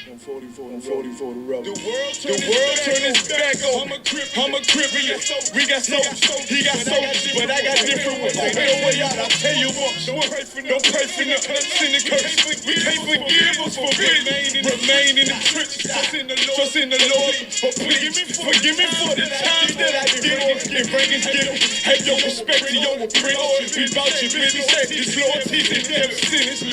144 the rubber. The world turned its back on. I'm a crippler. We got soldiers, he got soldiers, but I got different ones. Ain't no way out, I'll tell you what. Don't pray for the cuts and the curse. We can't forgive us for remain in the trenches. Trust in the Lord. Please forgive me for the times that I did it. Bringing gifts. Have your respect to your apprentice. We bout your business. His loyalties and never sinners.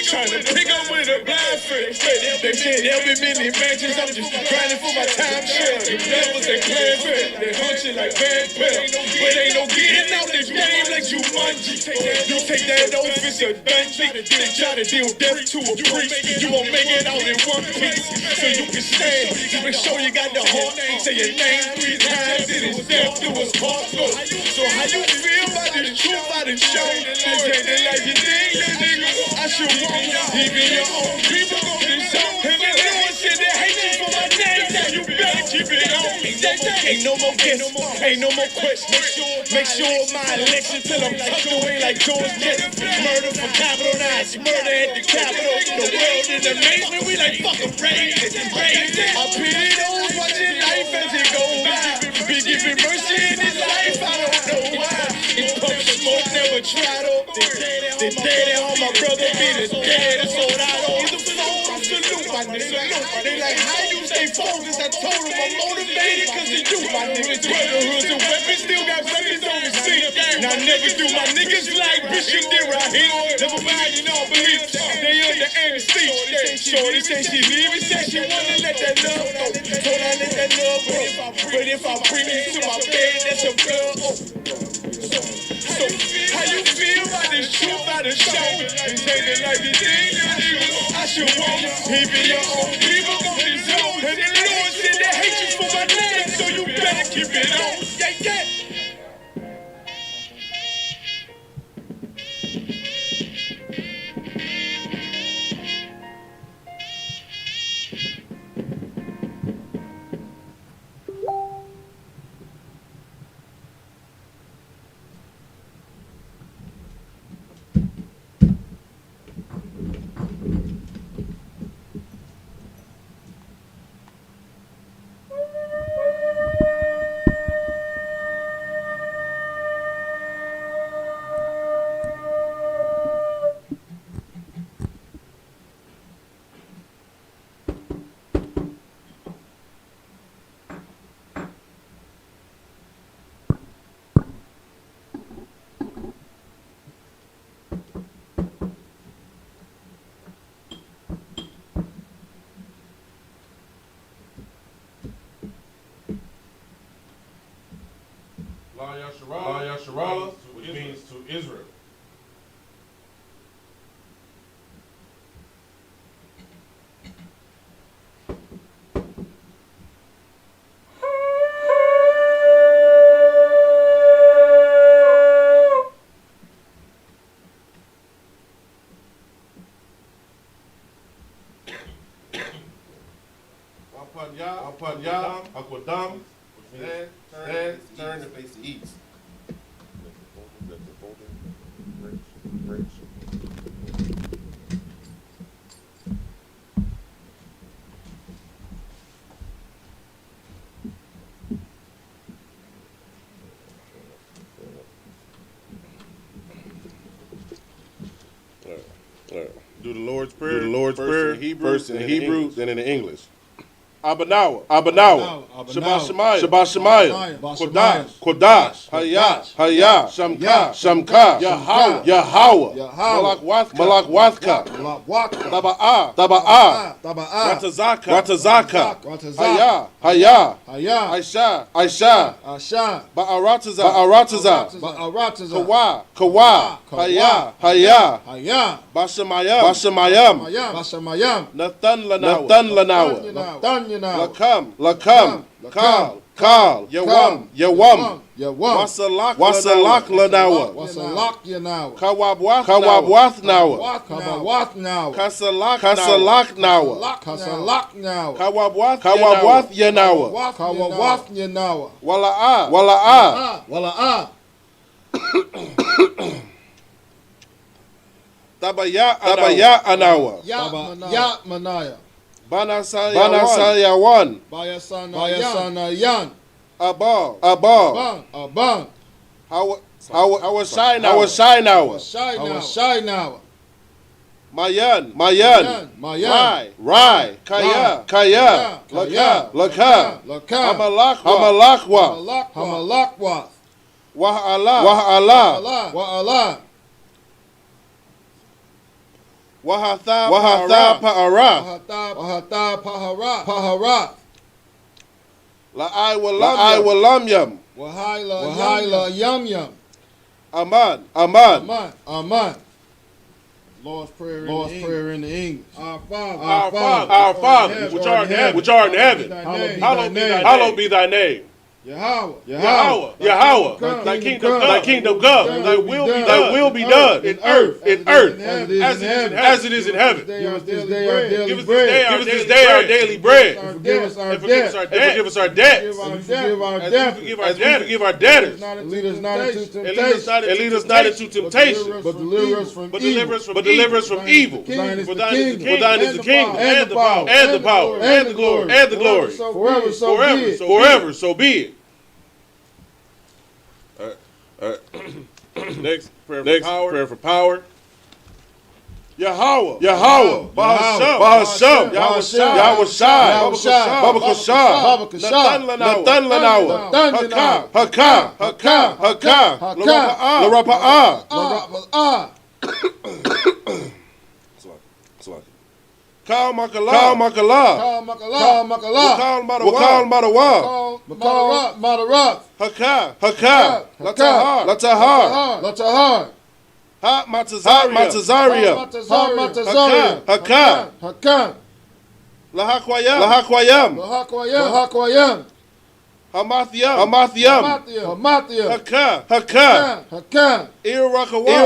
Trying to pick up with a blind face. They said every many mansions. I'm just grinding for my time share. The levels they playing fair. They hunt you like bad pal. But ain't no getting out this game like you mungy. You take that office a dungeon. They try to deal death to a priest. You won't make it out in one piece. So you can stand. You make sure you got the heart. Say your name 3 times. It is death to us hardcore. So how you feel about this truth I done shown? They say they like you think that nigga. I should want even your own people go this song. And the Lord said they hate you for my name. Now you better keep it on. Ain't no more guessing. Ain't no more questions. Make sure my election till I'm tucked away like George Jetson. Murder for capital N's. Murder at the Capitol. The world in amazement. We like fuck a raise. I pity those watching life as it goes by. Be giving mercy in this life. I don't know why. In pump smoke never tried to. The dead at home, my brother be the dead. That's all I know. He's a phone salute, my nigga. They like, how you stay focused? I told them I'm motivated because of you, my niggas. Brotherhoods and weapons, still got weapons on the scene. Now never do my niggas like Bishop did right here. Never mind in all beliefs. They under anesthesia. Shorty say she leaving, say she wanna let that love go. Told I let that love go. But if I bring it to my bed, that's a blood. So, how you feel about this truth I done shown? And take it like you think, I should want even your own people on this zone. And the Lord said they hate you for my name, so you better keep it on. Yeah. La Yasharala, which means to Israel. Upon Yah, Akwadam, stand, turn to face the east. Do the Lord's Prayer. First in Hebrew, then in the English. Abanawa, Shabbat Shemayah, Kodash, Hayah, Shamka, Yahweh, Malak Wathka, Taba'ah, Ratazaka, Hayah, Aisha, Ba'arataza, Kawa, Hayah, Bashamayam, Nathan Lanawa, Lakam, Kal, Yawam, Wasalak Lanawa, Kawabwath Nawa, Kasalak Nawa, Kawabwath Yanawa, Wala'ah, Tabaya Anawa, Ya Manaya. Banasalyawan. Bayasanayan. Abal. Aban. Our shy now. Mayan. Rai. Kaya. Laka. Hamalakwa. Wa'ala. Wahatha Pa'ara. Pahara. La'ai Walamyam. Wahaila Yam. Aman. Lord's Prayer in the English. Our Father, which art in heaven, hallowed be thy name. Yahweh, thy kingdom come, thy will be done in earth as it is in heaven. Give us this day our daily bread. And forgive us our debt. As we forgive our debtors. And lead us not into And lead us not into temptation. but deliver us from evil. For thine is the kingdom, and the power, and the power, and the glory, and the glory. Forever, So be it. Next, prayer for power. Yahweh, Bahasham, Yahushai, Baba Kashah, Natan Lanawa, Haka, Larapa'ah, Kal Makala, Wakal Madawa, Haka, Latahar, Ha Matazaria, Haka, Lahakwayam, Hamathiam, Haka, Irakawa,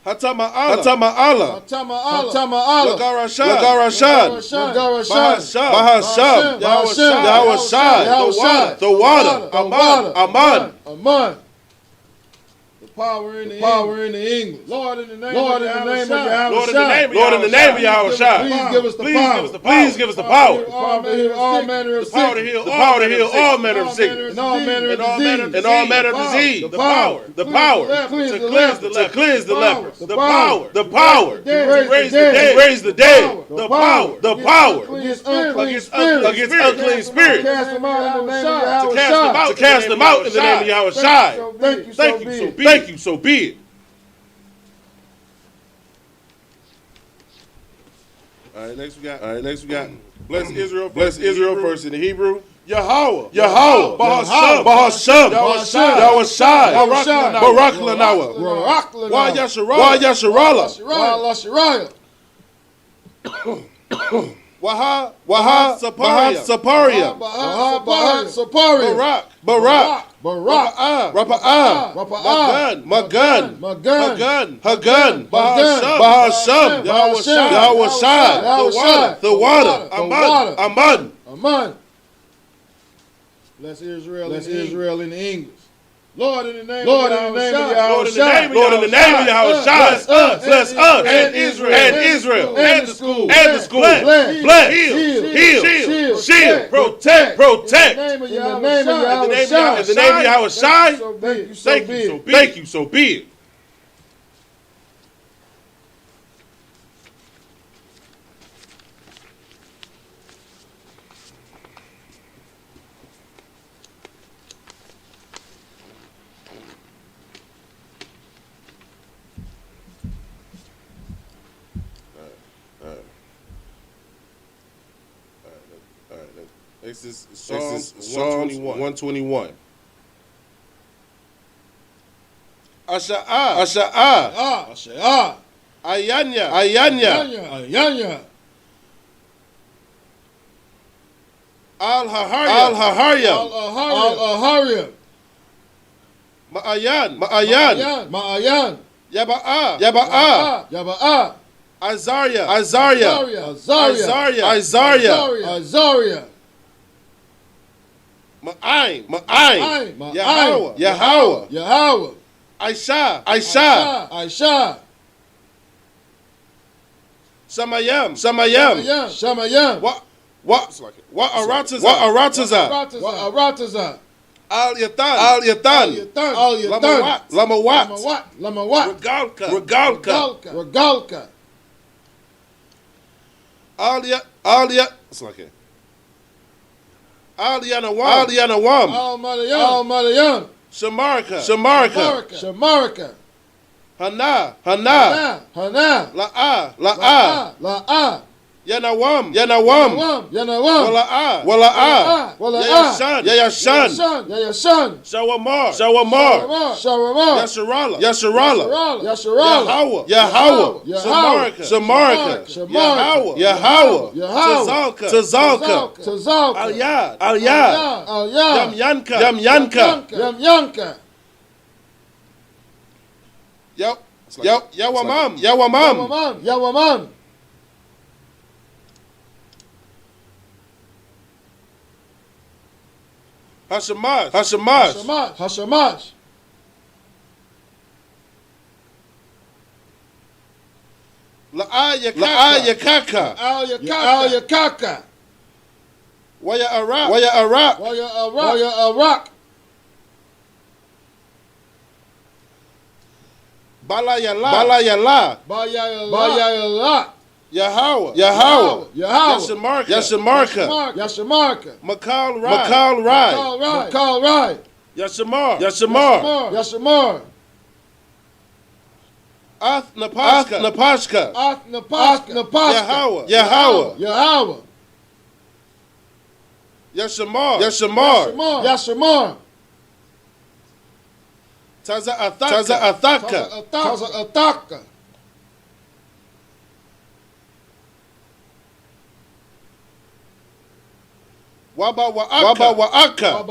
Hatama'ala, Lagarashad, Bahasham, Yahushai, the water, Aman. Power in the English. Lord, in the name of Yahushai. Lord, in the name of Yahushai. Please give us the power. All manner of The power to heal all manner of sickness. And all manner of disease. The power to cleanse the lepers. The power to raise the dead. The power against unclean spirits. To cast them out in the name of Yahushai. Thank you, so be it. All right, next we got bless Israel first in the Hebrew. Yahweh, Bahasham, Yahushai, Barak Lanawa, Wa Yasharala, Waha Saparia, Barak, Rapa'ah, Magan, Bahasham, Yahushai, the water, Aman. Bless Israel in the English. Lord, in the name of Yahushai. Bless us and Israel and the school. Bless, shield, protect. In the name of Yahushai. Thank you, so be it. This is Psalms 121. Asha'ah. Ayanya. Al-Haharya. Ma'ayan. Yaba'ah. Isaiah. Ma'aim. Yahweh. Aisha. Samayam. Shamayam. What Arataza. Al Yatan. Lamawat. Regalka. Aliyanawam. Al Malayam. Shamarka. Hana. La'a. Yanawam. Wala'a. Yayashan. Shawamar. Yasharala. Yahweh. Samarka. Yahweh. Tazalka. Alyad. Yamyanka. Yawamam. Hashamash. La'ayakaka. Waya Arak. Balayala. Yahweh. Yashamarka. Makal Rai. Yashamar. Ath Napashka. Yahweh. Yashamar. Taza Athaka. Waba Wa'aka.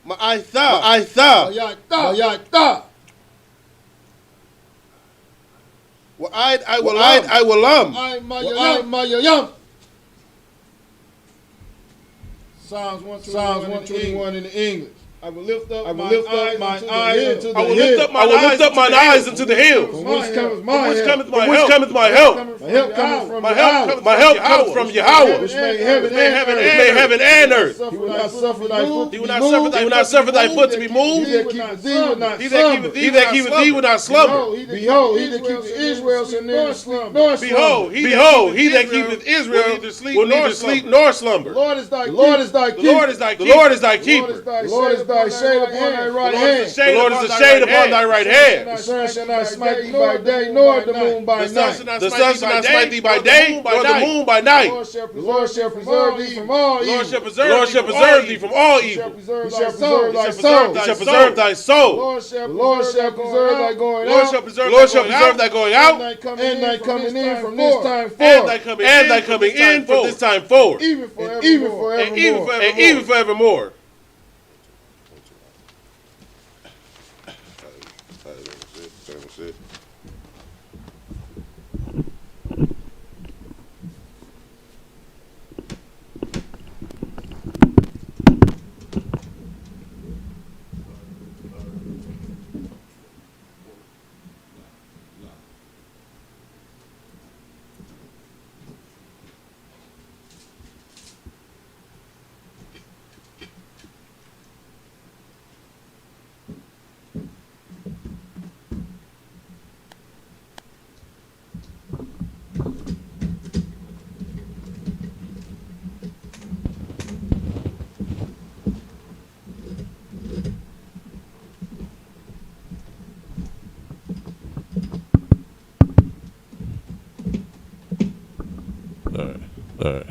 Ma'aitha. Wa'aid I will Mayayam. Psalms 121 in the English. I will lift up my eyes into the hills. From which cometh my help. My help cometh from Yahweh. Which made heaven and earth. He will not suffer thy foot to be moved. He that keepeth thee will not slumber. Behold, he that keepeth Israel shall neither sleep nor slumber. Behold, he that keepeth Israel will neither sleep nor slumber. The Lord is thy keeper. The Lord is thy shade upon thy right hand. The Lord is the shade upon thy right hand. The sun shall not smite thee by day, nor the moon by night. The sun shall not smite thee by day, nor the moon by night. The Lord shall preserve thee from all evil. The Lord shall preserve thee from all evil. He shall preserve thy soul. The Lord shall preserve thy going out. The Lord shall preserve thy going out. And thy coming in from this time forth. And thy coming in from this time forward. Even forevermore. All right.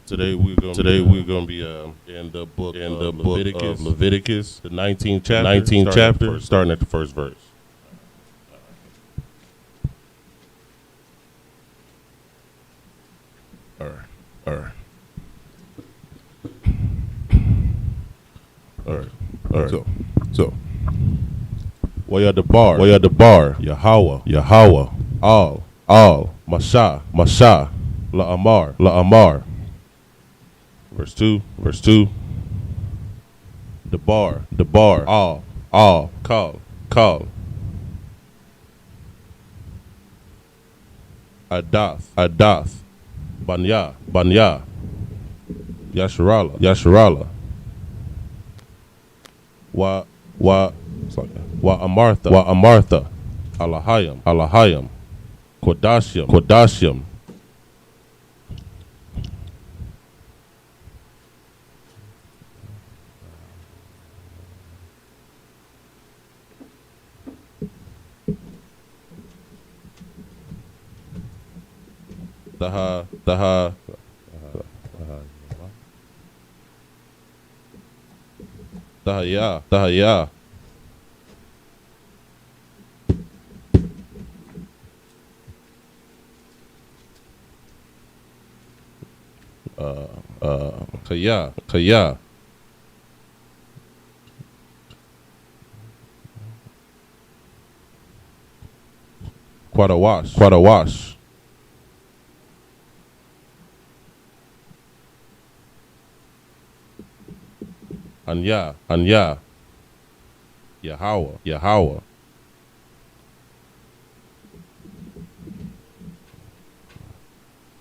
Today we're gonna be in the book of Leviticus, the 19th chapter, starting at the first verse. All right. So. Waya the bar, Yahweh, all, Masha, La'amar. Verse 2. The bar, all, call, Adath, Banya, Yasharala, Wa Amartha, Alahayam, Kodashim, Dahaya, Kaya, Quadawash, Anya, Yahweh,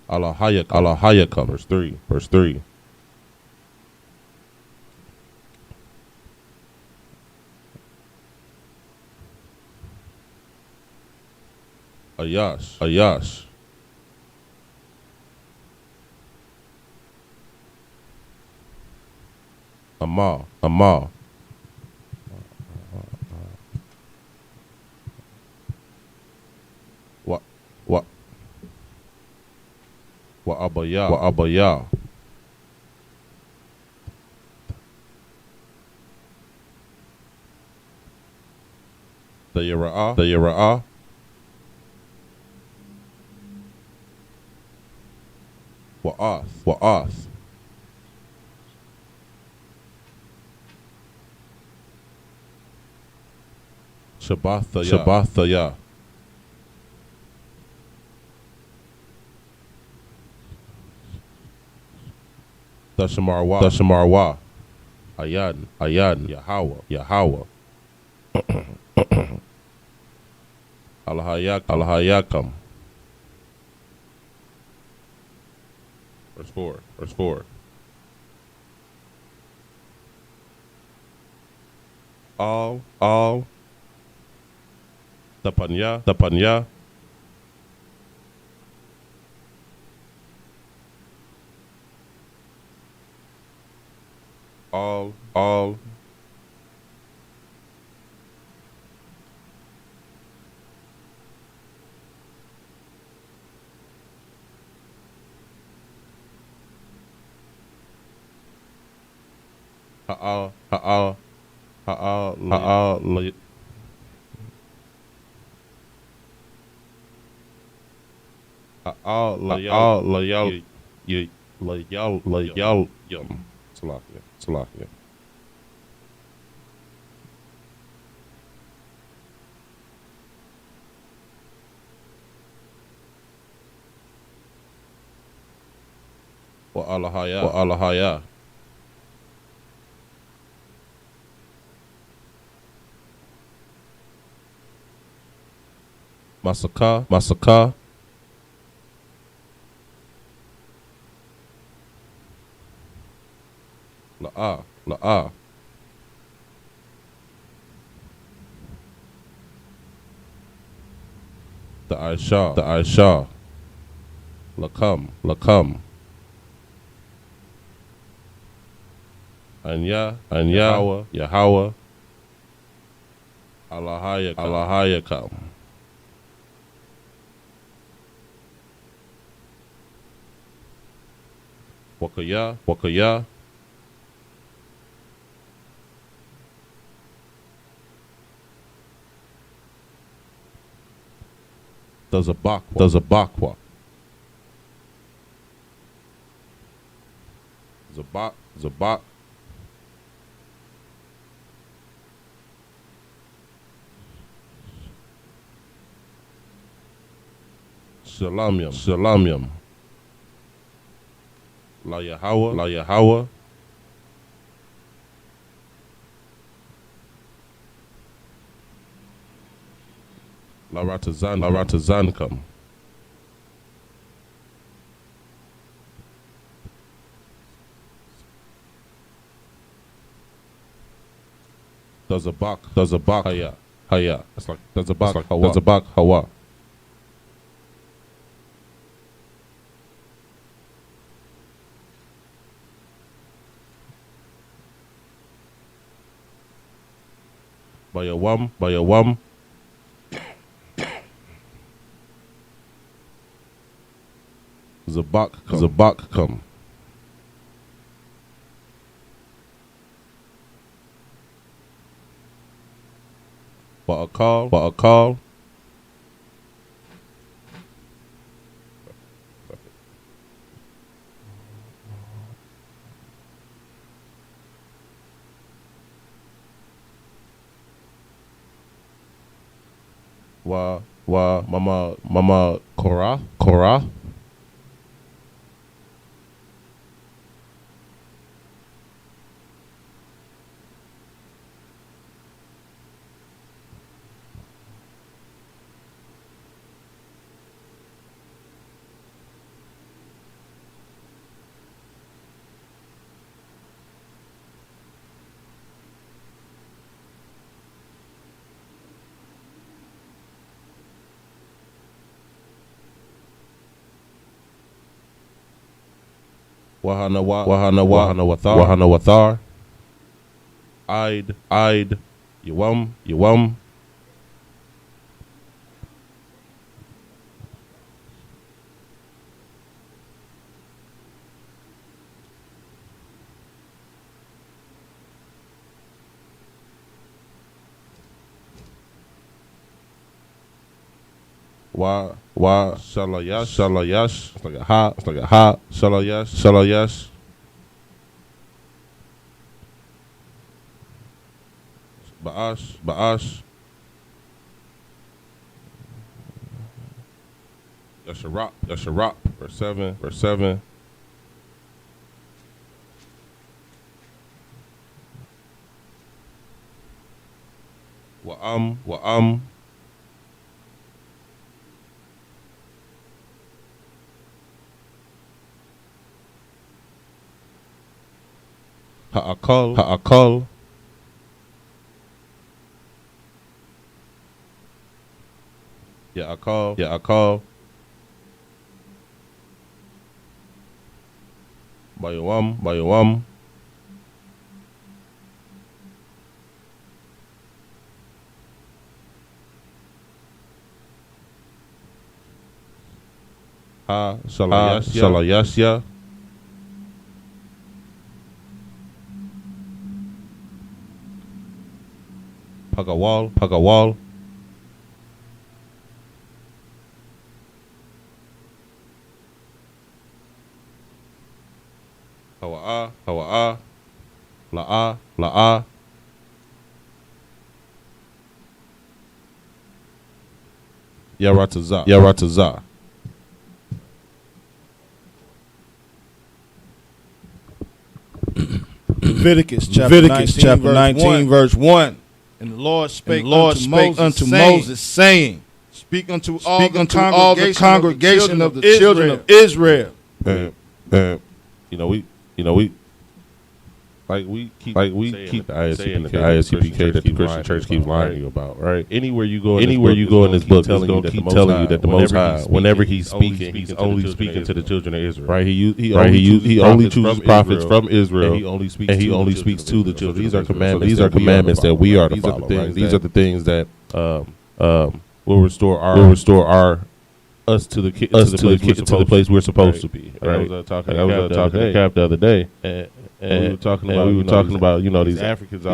Alahayakam, verse 3. Ayash. Amal. Wa Abaya. The Yara'a. Wa'ath. Shabbathaya. Dashamarwa. Ayad. Yahweh. Alahayakam. Verse 4. All. Tapanya. All. Salakia. Wa alahaya. Masaka. La'a. The Aisha. Lakam. Anya. Yahweh. Alahayakam. Wakaya. Does a bakwa. Zabak. Shalamium. La Yahweh. Laratazan come. Does a bak haya. It's like does a bak hawa. By a wam. Zabak come. But a call. Wa mama Kora. Wahana wathar. I'd Yawam. Wa shalayash. It's like a ha. Shalayash. Ba'ash. Yasharap. Verse 7. Wa'am. Ha'akal. Ya'akal. Bayawam. Ha shalayasya. Pagawal. Hawa'a. La'a. Yarataza. Leviticus chapter 19 verse 1. And the Lord spake unto Moses, saying, Speak unto all the congregation of the children of Israel. We keep the ISCPK that the Christian church keeps lying to you about, right? Anywhere you go in this book, it's going to keep telling you that the Most High, whenever He's speaking, He's only speaking to the children of Israel, right? He only chooses prophets from Israel, and He only speaks to the children. These are commandments that we are to follow. These are the things that will restore us to the place we're supposed to be. Right? I was talking to Cap the other day. And we were talking about these Africans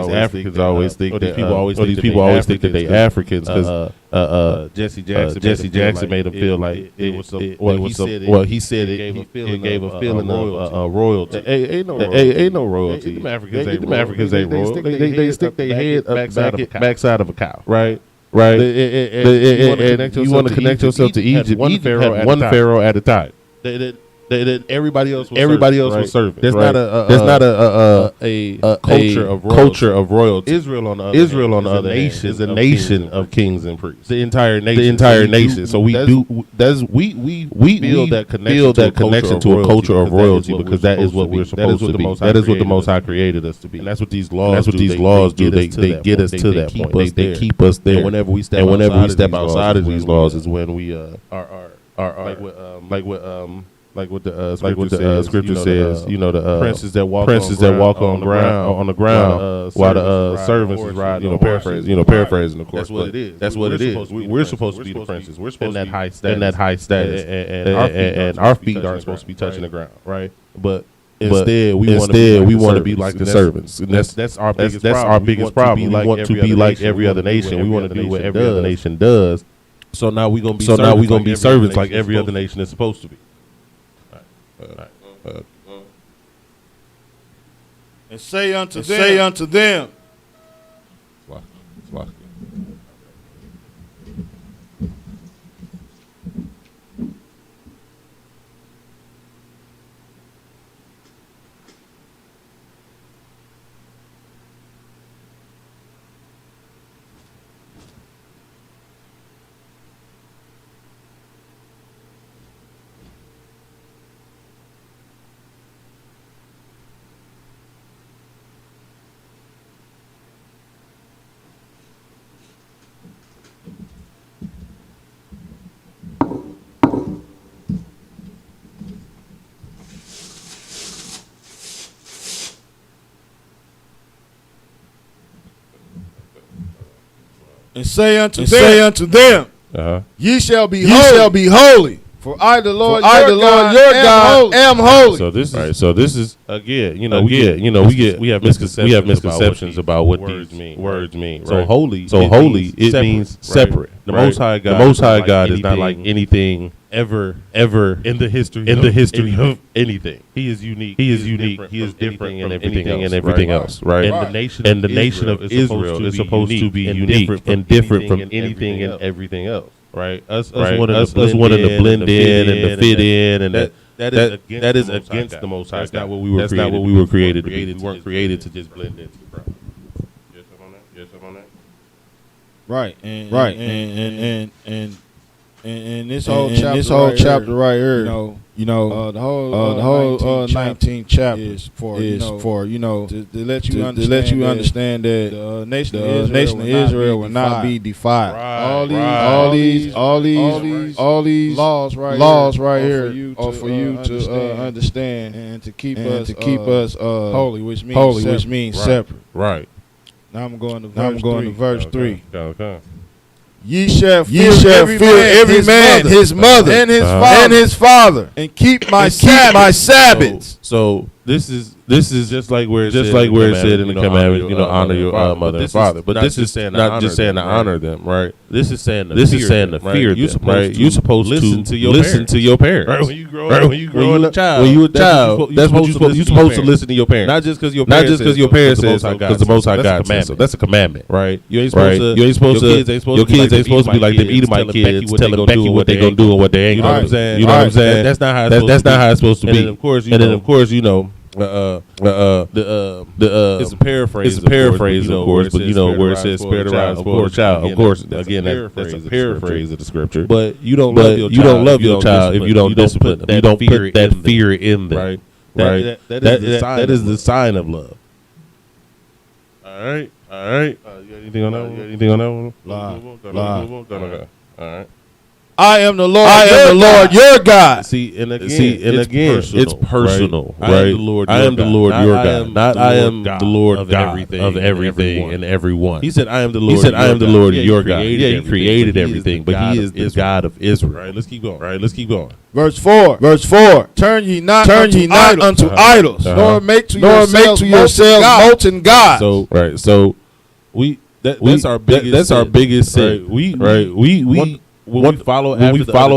always think that people always think that they Africans because Jesse Jackson made them feel like it was he said it gave a feeling of royalty. Ain't no royalty. Them Africans ain't royal. They stick their head backside of a cow, right? Right. You want to connect yourself to Egypt. One pharaoh at a time. That everybody else was servants. There's not a culture of royalty. Israel on the other hand is a nation of kings and priests. The entire nation. So we feel that connection to a culture of royalty because that is what we're supposed to be. That is what the Most High created us to be. And that's what these laws do. They get us to that point. They keep us there. And whenever we step outside of these laws is when we are like what the scripture says, the princes that walk on the ground while the servants is riding, paraphrasing, of course. That's what it is. We're supposed to be the princes. We're supposed to be in that high status, and our feet aren't supposed to be touching the ground, right? But instead, we want to be like the servants. And that's our biggest problem. We want to be like every other nation. We want to do what every other nation does. So now we're gonna be servants like every other nation is supposed to be. And say unto them. And say unto them, ye shall be holy, for I the Lord your God am holy. So this is again, we have misconceptions about what these words mean. So holy, it means separate. The Most High God is not like anything ever in the history of anything. He is unique. He is different in everything else, right? And the nation of Israel is supposed to be unique and different from anything and everything else, right? Us wanting to blend in and to fit in, and that is against the Most High. That's not what we were created to be. We weren't created to just blend into the crowd. Yes, I'm on that. Right, and this whole chapter right here, the whole 19th chapter is for to let you understand that the nation of Israel will not be defiled. All these laws right here are for you to understand and to keep us holy, which means separate. Right. Now I'm going to verse 3. Okay. Ye shall fear every man his mother and his father, and keep my Sabbaths. So this is just like where it said in the commandment, honor your mother and father. But this is not just saying to honor them, right? This is saying to fear them, right? You're supposed to listen to your parents. Right? When you grow up, when you're a child, that's what you're supposed to listen to your parents. Not just because your parents say so, because the Most High God says so. That's a commandment, right? You ain't supposed to. Your kids ain't supposed to be like them Edomite kids telling Becky what they gonna do and what they ain't gonna do. You know what I'm saying? That's not how it's supposed to be. And then of course, it's a paraphrase, of course, but where it says spare the rod, spoil the child. Of course, again, that's a paraphrase of the scripture. But you don't love your child if you don't discipline them. You don't put that fear in them. Right. That is the sign of love. All right. You got anything on that one? All right. I am the Lord your God. See, and again, it's personal, right? I am the Lord your God. Not I am the Lord God of everything and everyone. He said, I am the Lord your God. Yeah, he created everything, but he is the God of Israel. Right, let's keep going. Verse 4. Turn ye not unto idols, nor make to yourselves molten gods. So we that's our biggest sin. We when we follow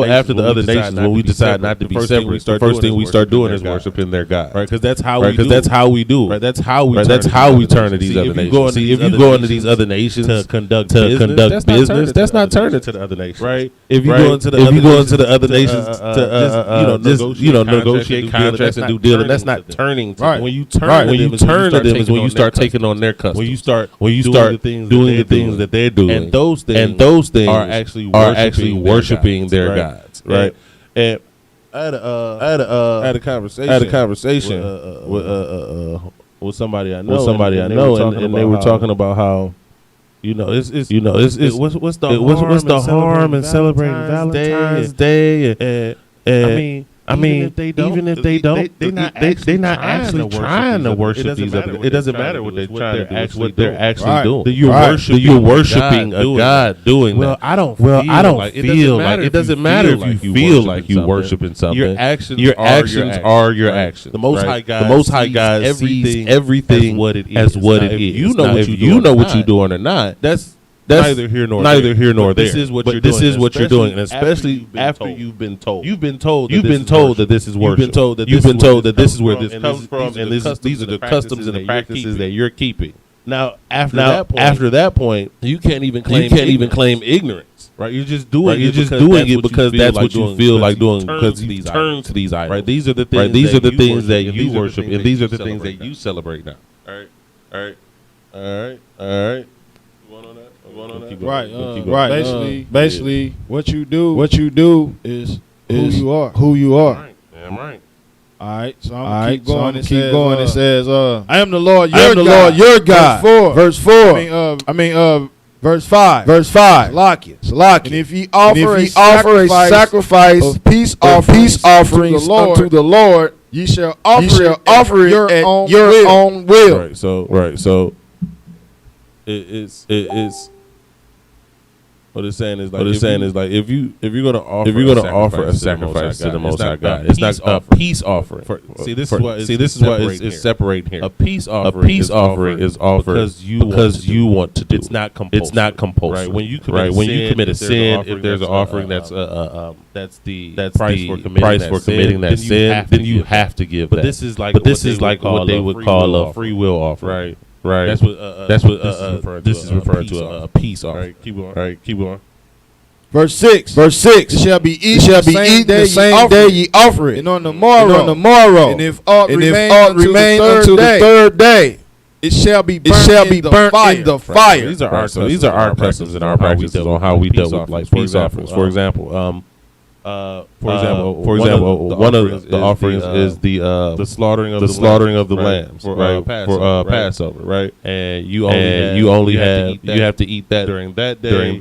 after the other nations, when we decide not to be separate, the first thing we start doing is worshiping their God, right? Because that's how we do. Right, that's how we turn to these other nations. See, if you go into these other nations to conduct business, that's not turning to the other nations, right? If you go into the other nations to negotiate contracts and do deals, that's not turning. Right, when you turn to them is when you start taking on their customs. When you start doing the things that they're doing, and those things are actually worshiping their gods, right? And I had a conversation with somebody I know, and they were talking about how what's the harm in celebrating Valentine's Day? I mean, even if they don't, they're not actually trying to worship these other. It doesn't matter what they're trying to do. What they're actually doing. You're worshiping a God doing that. Well, I don't feel like it doesn't matter if you feel like you worshiping something. Your actions are your actions. The Most High God sees everything as what it is. You know what you're doing or not. That's neither here nor there. This is what you're doing, and especially after you've been told that this is worship. You've been told that this is where this comes from, and these are the customs and the practices that you're keeping. Now, after that point, you can't even claim ignorance. Right, you're just doing it because that's what you feel like doing, because you turn to these idols. Right, these are the things that you worship, and these are the things that you celebrate now. All right. Right. Basically, what you do is who you are. Right. Damn right. All right. So I'm keep going. It says, "I am the Lord your God." Verse 4. Verse 5. Salakia. And if ye offer a sacrifice of peace offerings unto the Lord, ye shall offer it at your own will. Right. So it's what it's saying is like if you're gonna offer a sacrifice to the Most High God, it's not a peace offering. This is what is separating here. A peace offering is offered because you want to do. It's not compulsory. Right, when you commit a sin, if there's an offering that's the price for committing that sin, then you have to give. But this is like what they would call a free will offering. Right. That's what this is referring to a peace offering. Keep going. Verse 6. It shall be eaten the same day ye offer it, and on the morrow. And if aught remain unto the third day, it shall be burnt in the fire. These are our customs and our practices on how we dealt with like peace offerings. For example, one of the offerings is the slaughtering of the lambs for Passover, right? And you have to eat that during that day,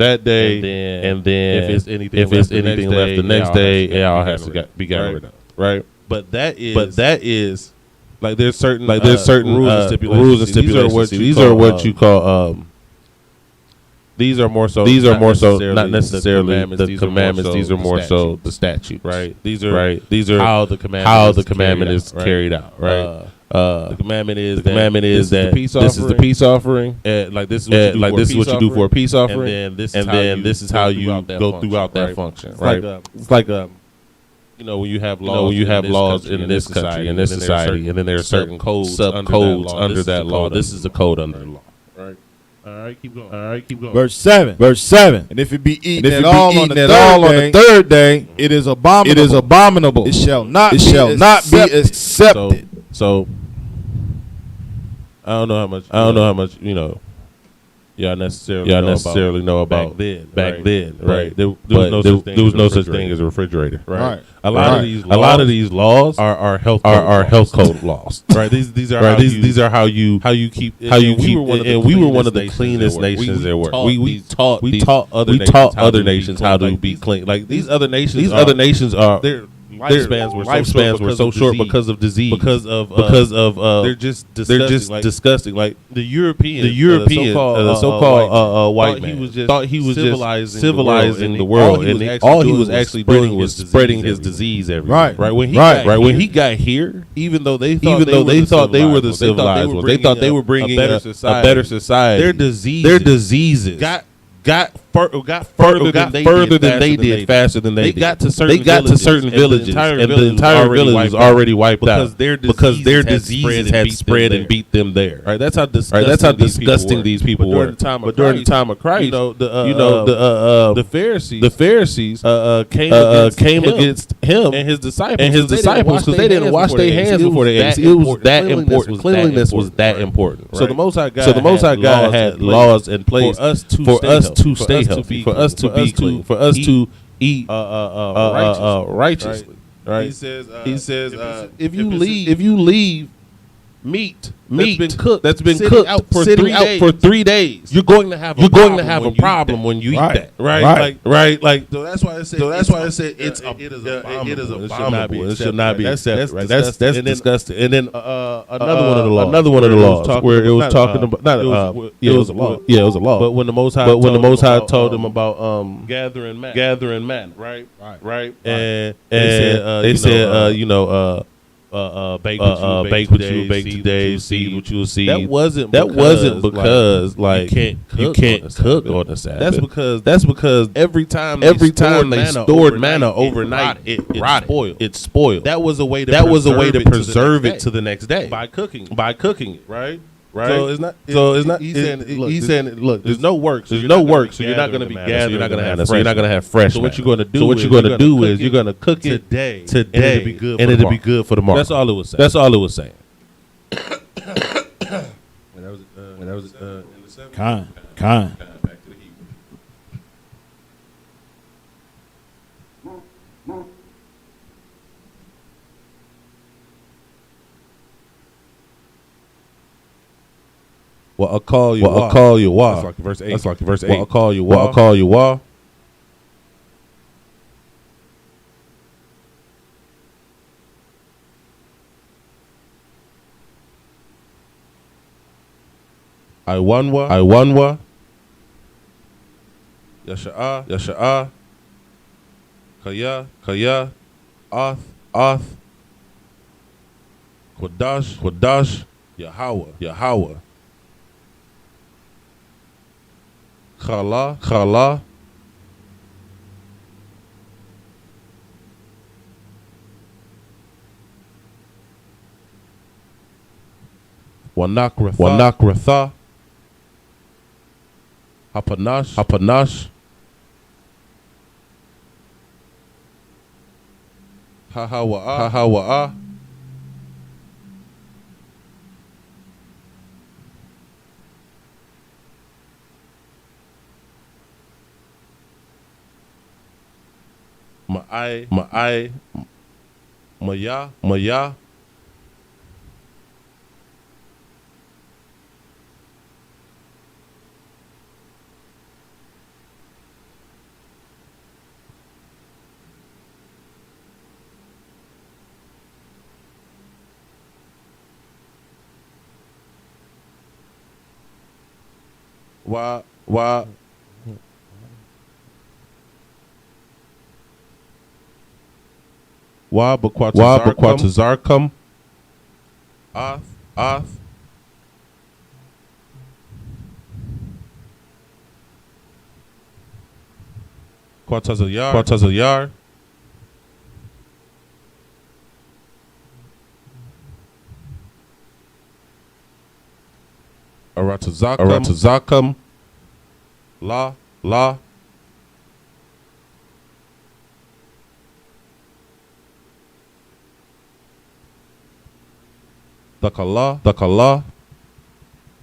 and then if it's anything left the next day, it all has to be gotten rid of, right? But that is like there's certain rules and stipulations. These are what you call These are more so not necessarily the commandments. These are more so the statutes, right? These are how the commandment is carried out, right? The commandment is that this is the peace offering. Like this is what you do for a peace offering, and then this is how you go throughout that function, right? It's like when you have laws in this country, in this society, and then there are certain sub-codes under that law. This is the code under the law, right? All right, keep going. Verse 7. And if it be eaten at all on the third day, it is abominable. It shall not be accepted. So I don't know how much y'all necessarily know about back then, right? There was no such thing as a refrigerator, right? A lot of these laws are health code laws, right? These are how you keep. And we were one of the cleanest nations there were. We taught other nations how to be clean. Like these other nations are their lifespans were so short because of disease, because of they're just disgusting. Like the European, the so-called white man thought he was just civilizing the world, and all he was actually doing was spreading his disease everywhere. Right. When he got here, even though they thought they were the civilized ones, they thought they were bringing a better society. Their diseases got got further than they did, faster than they did. They got to certain villages, and the entire village was already wiped out because their diseases had spread and beat them there. Right? That's how disgusting these people were. But during the time of Christ, the Pharisees came against him and his disciples because they didn't wash their hands before they ate. It was that important. Cleanliness was that important. Right? So the Most High God had laws in place for us to stay healthy, for us to be clean, for us to eat righteously. Right? He says, if you leave meat that's been cooked out for 3 days, you're going to have a problem when you eat that, right? Like so that's why I said it is abominable. It should not be accepted. Right? That's disgusting. And then another one of the laws where it was talking about it was a law. Yeah, it was a law. But when the Most High told them about gathering man, right? And they said bake what you bake today, seed what you will seed. That wasn't because you can't cook on the Sabbath. That's because every time they stored manna overnight, it spoiled. That was a way to preserve it to the next day by cooking it, right? Right. So it's not. He's saying, look, there's no work. So you're not going to be gathering. You're not going to have fresh. So what you're going to do is you're going to cook it today, and it'll be good for tomorrow. That's all it was saying. When that was in the 70s. Con. Back to the Hebrew. Well, I'll call you wah. That's like verse 8. Well, I'll call you wah. I wanwa. Yasha'a. Kaya. Oth. Quadash. Yahweh. Chala. Wanakratha. Hapanash. Hahawa'a. Maya. Wa. Wa bakwatazarkum. Oth. Kwatazayar. Aratazakam. La. Dakala.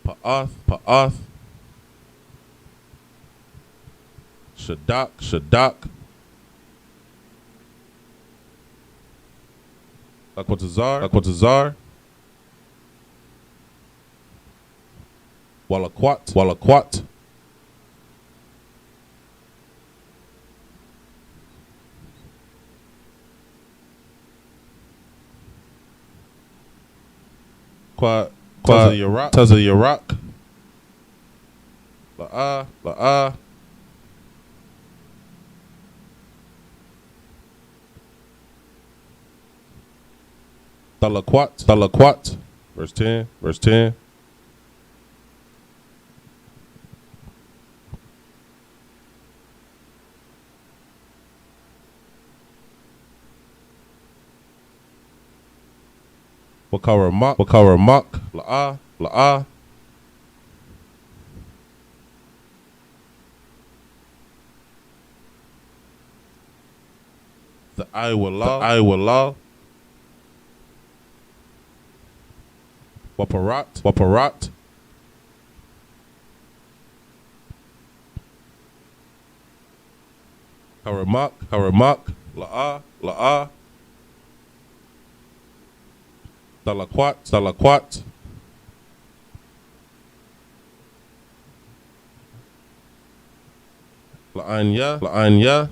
Pa'ath. Shadak. Akwatazar. Walakwat. Tazayarak. La'a. Talaquat. Verse 10. Wakaramak, Wakaramak, La'a, La'a. The I will law, I will law. Waparat, Waparat. Haramak, Haramak, La'a, La'a. Dalaquat, Dalaquat. La'anya, La'anya.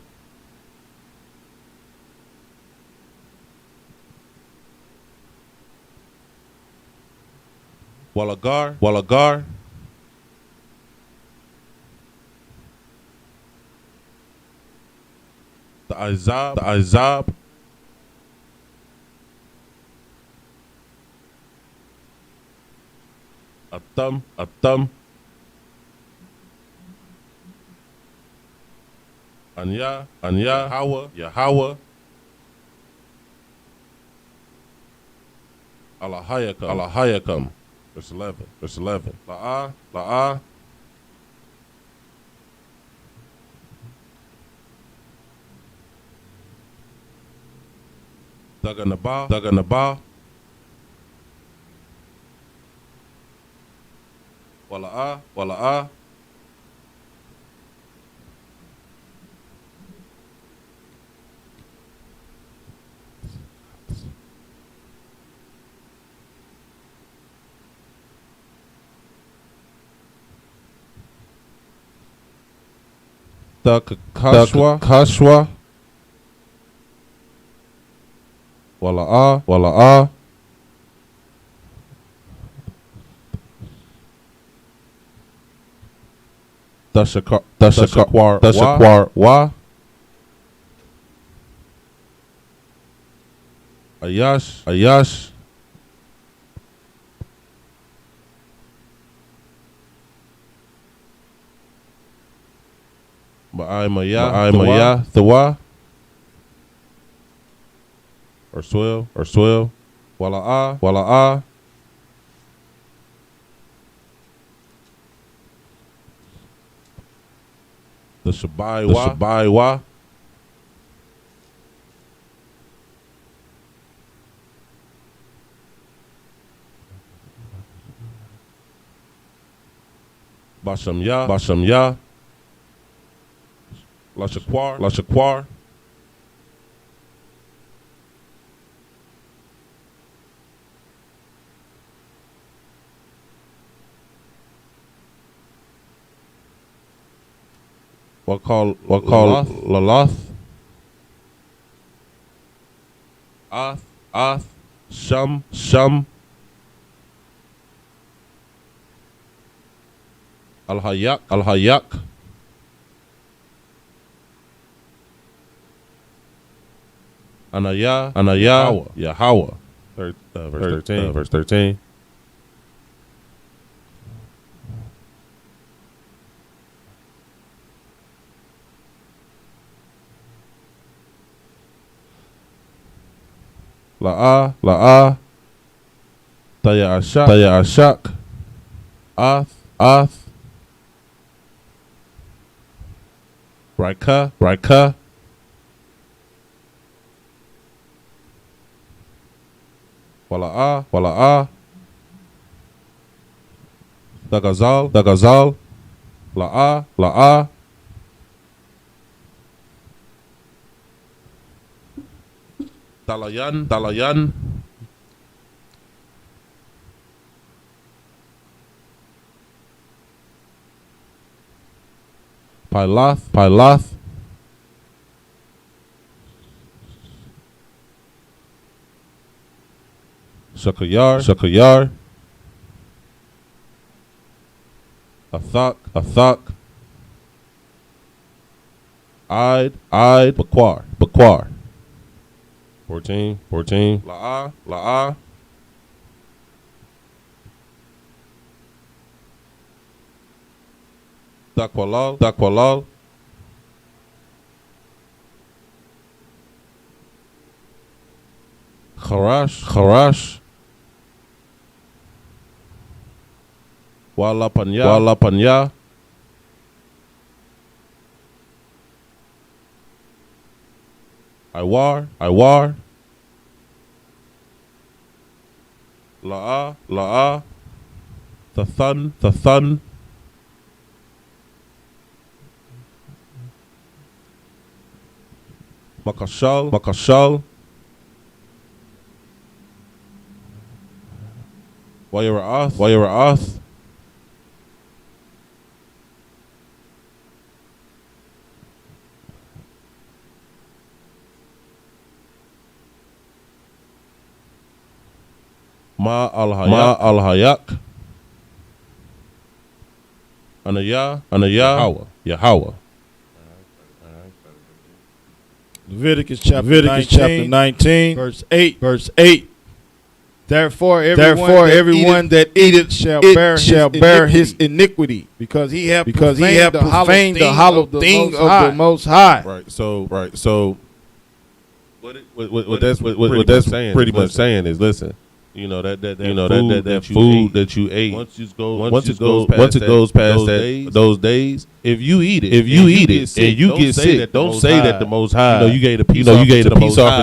Walagar, Walagar. The Izab, the Izab. Atam, Atam. Anya, Anya. Yahweh, Yahweh. Allahayakam, Allahayakam. Verse 11, verse 11. La'a, La'a. Daganaba, Daganaba. Wala'a, Wala'a. Kashwa, Kashwa. Wala'a, Wala'a. Dashakwar, Dashakwar, Wa. Ayash, Ayash. Ma'ay Thawa. Or swell. Wala'a, Wala'a. The Shabai Wa. Basham Ya. Lashakwar. What call Lalath? Ath, Sham. Al-Hayak. Anaya, Yahweh. Verse 13. La'a. Taya Ashak. Ath. Raika. Wala'a. Dagazal. La'a. Dalayan. Pilath. Shakayar. Athak. I'd. Bakwar. 14. La'a. Dakwalal. Kharash. Wala Panya. Iwar. La'a. The Thun. Makashal. Wayara'ath. Ma al-Hayak. Anaya. Yahweh. Leviticus chapter 19, verse 8. Therefore, everyone that eateth shall bear his iniquity, because he have profaned the hallowed thing of the Most High. Right. So, what that's pretty much saying is, listen. You know that food that you ate. Once it goes past those days, if you eat it and you get sick, don't say that the Most High. You gave a peace offering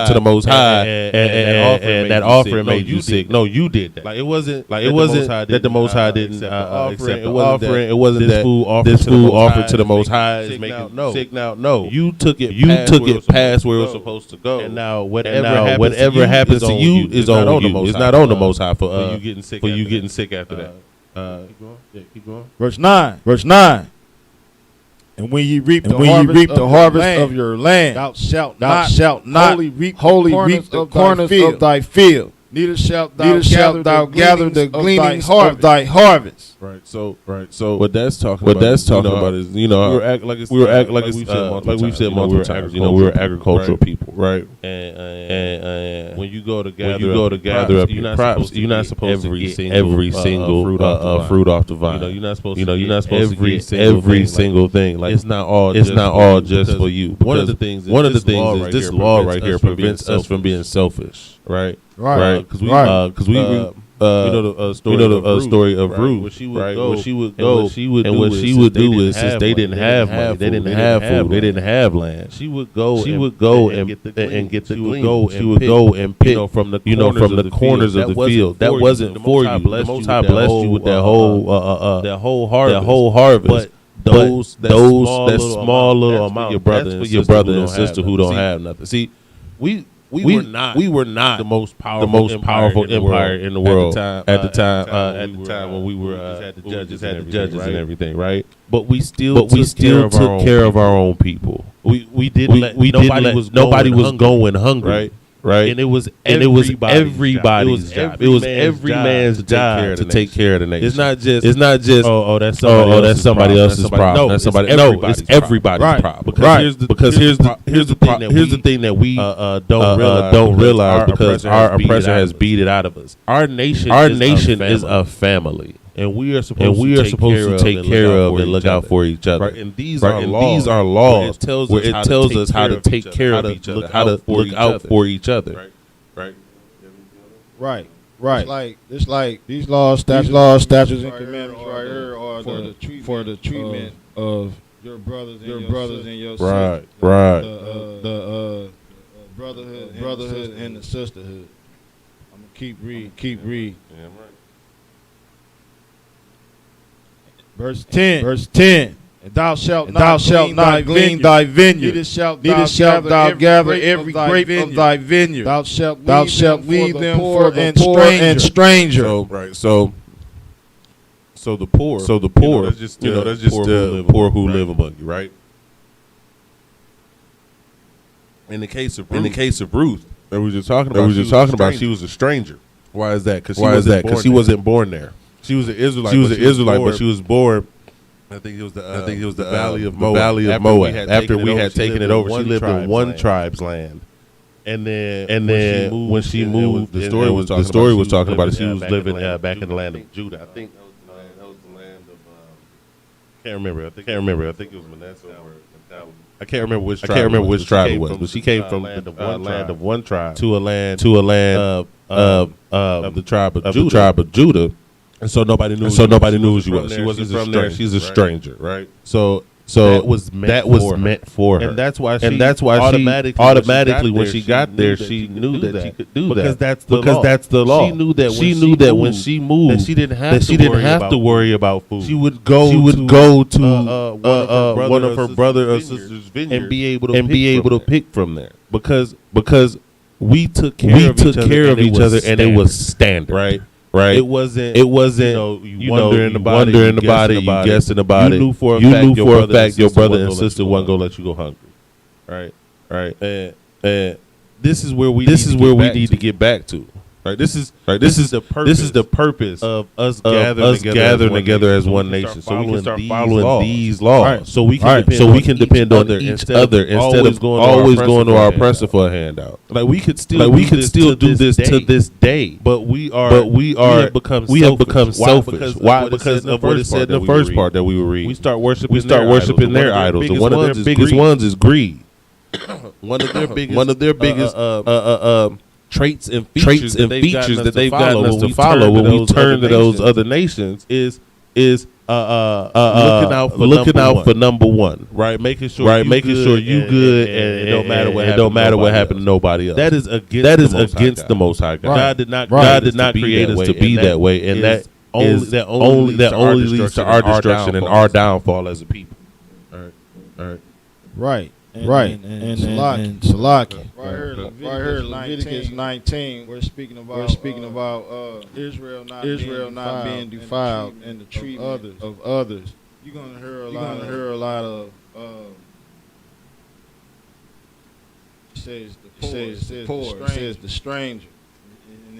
to the Most High, and that offering made you sick. No, you did that. Like it wasn't that the Most High didn't accept the offering. It wasn't that this food offered to the Most High is making you sick. Now, no, you took it past where it was supposed to go. And now whatever happens to you is on you. It's not on the Most High for you getting sick after that. Keep going. Verse 9. And when you reap the harvest of your land, thou shalt not wholly reap the corners of thy field. Neither shalt thou gather the gleanings of thy harvest. Right. So what that's talking about is, we were acting like we've said multiple times. We were agricultural people, right? And when you go to gather up your crops, you're not supposed to get every single fruit off the vine. You're not supposed to every single thing. Like it's not all just for you. One of the things is this law right here prevents us from being selfish, right? Because we the story of Ruth, right? What she would do is since they didn't have money, they didn't have food, they didn't have land. She would go and get the glean. She would go and pick from the corners of the field. That wasn't for you. The Most High blessed you with that whole harvest. But that small little amount, your brother and sister who don't have nothing. See, we were not the most powerful empire in the world at the time when we were had the judges and everything, right? But we still took care of our own people. We didn't let nobody was going hungry, right? And it was everybody's job. It was every man's job to take care of the nation. It's not just that's somebody else's problem. It's everybody's problem. Because here's the thing that we don't realize because our oppressor has beat it out of us. Our nation is a family. And we are supposed to take care of and look out for each other. Right? And these are laws where it tells us how to take care of each other, how to look out for each other. Right. It's like these laws, statutes, and commandments right here are for the treatment of your brothers and your sisters. Right. The brotherhood and the sisterhood. I'm gonna keep read. Yeah, right. Verse 10. And thou shalt not glean thy vineyard. Neither shalt thou gather every grape of thy vineyard. Thou shalt leave them for the poor and stranger. So the poor. That's just the poor who live among you, right? In the case of Ruth, that we were just talking about, she was a stranger. Why is that? Because she wasn't born there. She was an Israelite, but she was born. I think it was the Valley of Moab. After we had taken it over, she lived in one tribe's land. And then when she moved, the story was talking about it. She was living back in the land of Judah. I think that was the land of. Can't remember. I think it was Manasseh. I can't remember which tribe it was, but she came from the land of one tribe to a land of the tribe of Judah. And so nobody knew who she was. She wasn't from there. She's a stranger, right? So that was meant for her, and that's why she automatically when she got there, she knew that she could do that because that's the law. She knew that when she moved, that she didn't have to worry about food. She would go to one of her brother or sister's vineyard and be able to pick from there because we took care of each other and it was standard, right? Right. It wasn't. You wondering about it, you guessing about it. You knew for a fact your brother and sister wasn't gonna let you go hungry. Right. And this is where we need to get back to. Right. This is the purpose of us gathering together as one nation. So we can start following these laws. Right. So we can depend on each other instead of always going to our oppressor for a handout. Like we could still do this to this day. But we have become selfish. Why? Because of what it said in the first part that we were reading. We start worshiping their idols. And one of their biggest ones is greed. One of their biggest traits and features that they've gotten us to follow when we turn to those other nations is looking out for number one, right? Making sure you good and it don't matter what happened to nobody else. That is against the Most High God. God did not create us to be that way, and that only leads to our destruction and our downfall as a people. All right. And Salaki. Right here, Leviticus 19. We're speaking about Israel not being defiled and the treatment of others. You're gonna hear a lot of. It says the stranger, and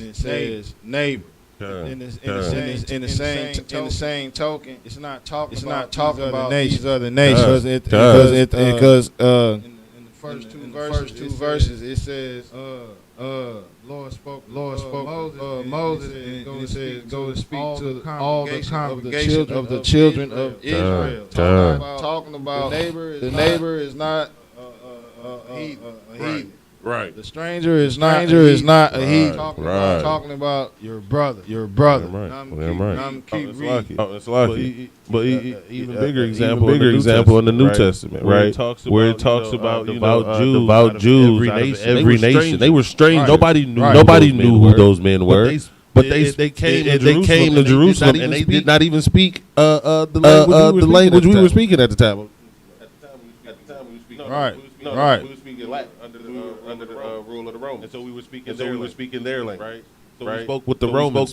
it says neighbor. In the same token, it's not talking about these other nations because in the first two verses it says Lord spoke Moses and it says go and speak to all the congregation of the children of Israel. Talking about the neighbor is not a heathen. Right. The stranger is not a heathen. Talking about your brother. I'm keep reading. It's lucky. But even bigger example in the New Testament, right? Where it talks about devout Jews, every nation. They were strange. Nobody knew who those men were. But they came to Jerusalem and they did not even speak the language we were speaking at the time. Right. We were speaking Latin under the rule of the Romans. And so we were speaking their language, right? So we spoke with the Romans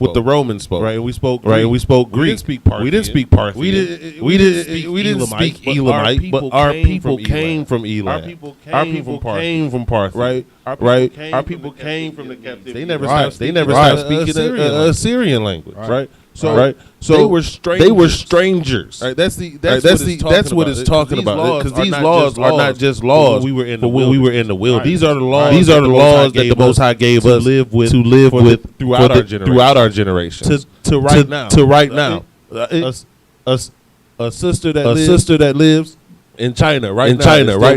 spoke. Right, and we spoke Greek. We didn't speak Parthian. We didn't speak Elamite, but our people came from Elam. Our people came from Parthian. Right? Our people came from the captivity. They never stopped speaking Assyrian language, right? So they were strangers. Right? That's what it's talking about. Because these laws are not just laws when we were in the wilderness. These are the laws. These are the laws that the Most High gave us to live with throughout our generation. To right now. A sister that lives in China right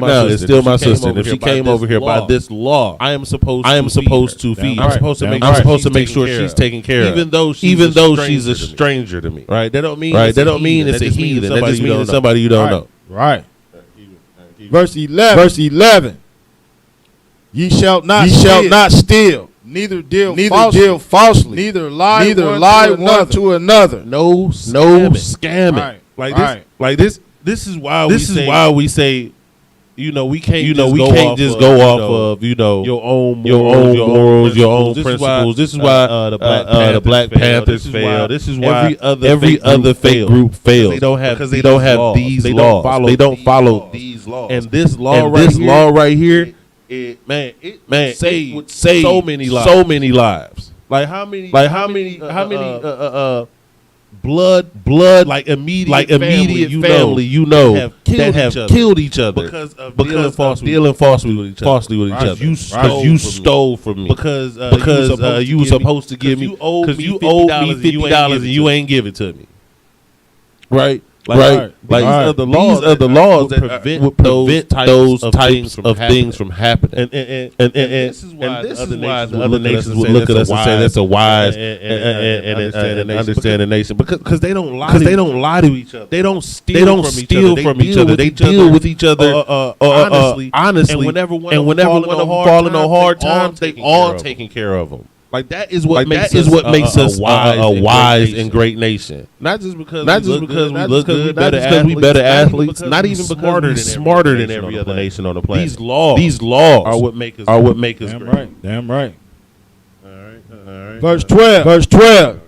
now is still my sister. And if she came over here by this law, I am supposed to feed her. I'm supposed to make sure she's taken care of, even though she's a stranger to me. Right? That don't mean it's a heathen. That just means somebody you don't know. Right. Verse 11. Ye shall not steal. Neither deal falsely. Neither lie one to another. No scamming. Like this. This is why we say, we can't just go off of your own morals, your own principles. This is why the Black Panthers fail. This is why every other fake group fails because they don't have these laws. They don't follow these laws. And this law right here, it would save so many lives. Like how many blood, like immediate family, that have killed each other because of dealing falsely with each other. Because you stole from me. Because you were supposed to give me. Because you owed me $50 and you ain't give it to me. Right. Like these are the laws that would prevent those types of things from happening. And this is why the other nations would look at us and say that's a wise and understanding nation, because they don't lie to each other. They don't steal from each other. They deal with each other honestly. And whenever one of them fall in a hard time, they all taking care of them. Like that is what makes us a wise and great nation. Not just because we look good, not just because we better athletes, not even because we're smarter than every other nation on the planet. These laws are what make us great. Damn right. All right. Verse 12.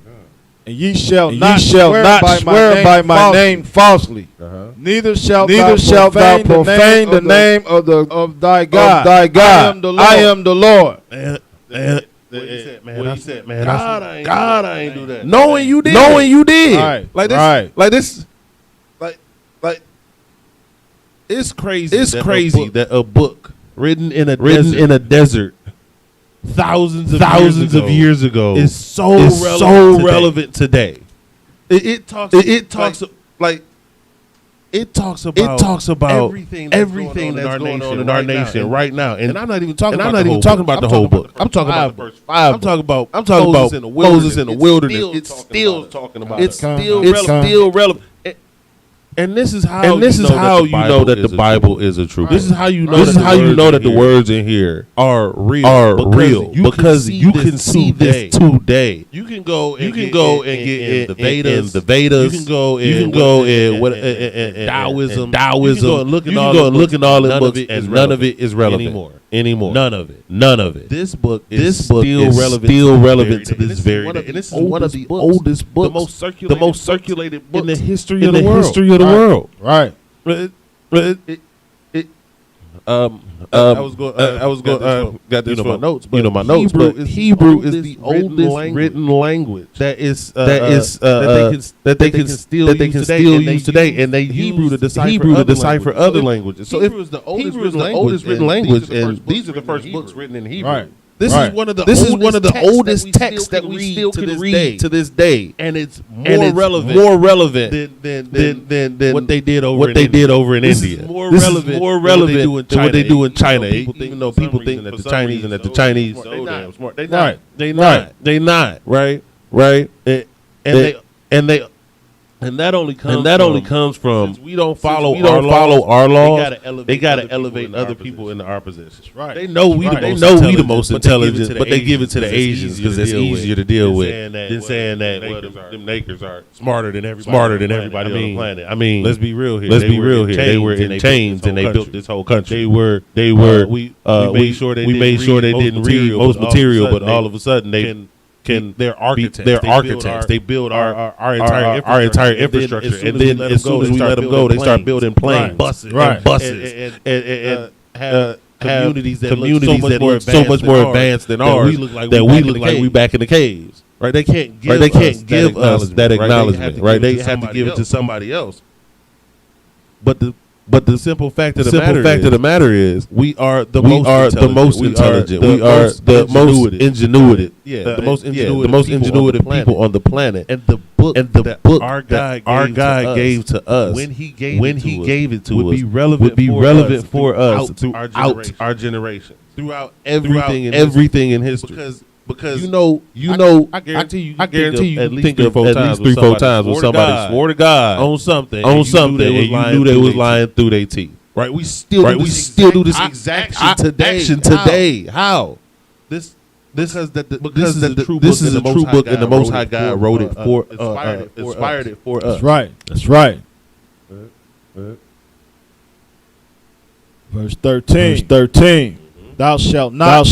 And ye shall not swear by my name falsely. Neither shalt thou profane the name of thy God. I am the Lord. God, I ain't do that. Knowing you did. Right. Like this. It's crazy. That a book written in a desert thousands of years ago is so relevant today. It talks about everything that's going on in our nation right now, and I'm not even talking about the whole book. I'm talking about verse 5. I'm talking about Moses in the wilderness. It's still talking about it. It's still relevant. And this is how you know that the Bible is a truth. This is how you know that the words in here are real. Because you can see this today. You can go and get in the Vedas. You can go in Taoism. You can go and look at all the books, and none of it is relevant anymore. None of it. This book is still relevant to this very day. And this is one of the oldest books, the most circulated book in the history of the world. Right. I was going. Got this my notes. But my notes. But Hebrew is the oldest written language that they can still use today, and they use Hebrew to decipher other languages. So Hebrew is the oldest written language, and these are the first books written in Hebrew. Right. This is one of the oldest texts that we still can read to this day, and it's more relevant than what they did over in India. This is more relevant than what they do in China. Even though people think that the Chinese so damn smart, they not right, and that only comes from we don't follow our laws. They gotta elevate other people into our positions. Right. They know we the most intelligent, but they give it to the Asians because it's easier to deal with than saying that them Nakers are smarter than everybody on the planet. I mean, let's be real here. They were in chains and they built this whole country. We made sure they didn't read most material, but all of a sudden they're architects. They build our entire infrastructure, and then as soon as we let them go, they start building planes, buses, and have communities that look so much more advanced than ours. That we look like we back in the caves. Right? They can't give us that acknowledgement. Right? They have to give it to somebody else. But the simple fact of the matter is we are the most intelligent. We are the most ingenuitive. The most ingenuitive people on the planet. And the book that our God gave to us when he gave it to us would be relevant for us throughout our generation, throughout everything in history. Because I guarantee you think of at least 3-4 times when somebody swore to God on something, and you knew they was lying through their teeth. Right? We still do this exact action today. How? This is a true book, and the Most High God wrote it for, inspired it for us. That's right. Verse 13. Thou shalt not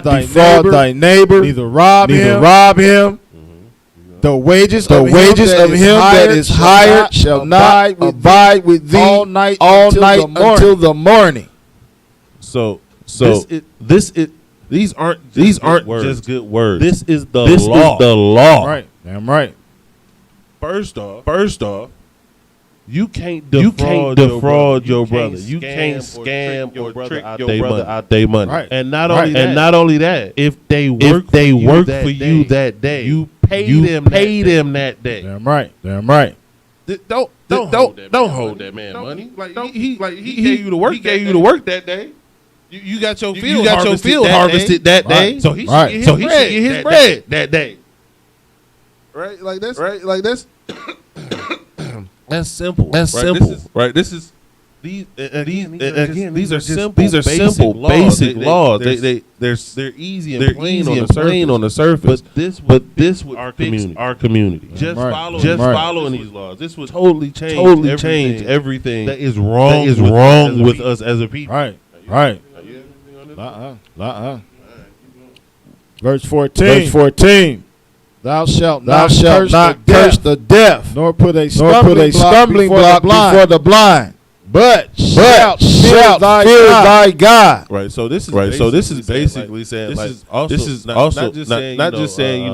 defraud thy neighbor, neither rob him. The wages of him that is hired shall not abide with thee all night until the morning. So these aren't just good words. This is the law. Right. Damn right. First off, you can't defraud your brother. You can't scam or trick your brother out their money. Right. And not only that, if they work for you that day, you pay them that day. Damn right. Don't hold that man money. Like he gave you the work. He gave you the work that day. You got your field harvested that day. So he should get his bread that day. Right? Like that's that's simple. That's simple. Right? This is these are simple basic laws. They're easy and plain on the surface. But this would our community. Just following these laws. This would totally change everything that is wrong with us as a people. Right. Verse 14. Thou shalt not curse the deaf, nor put a stumbling block before the blind. But shalt fear thy God. Right. So this is basically saying like this is also not just saying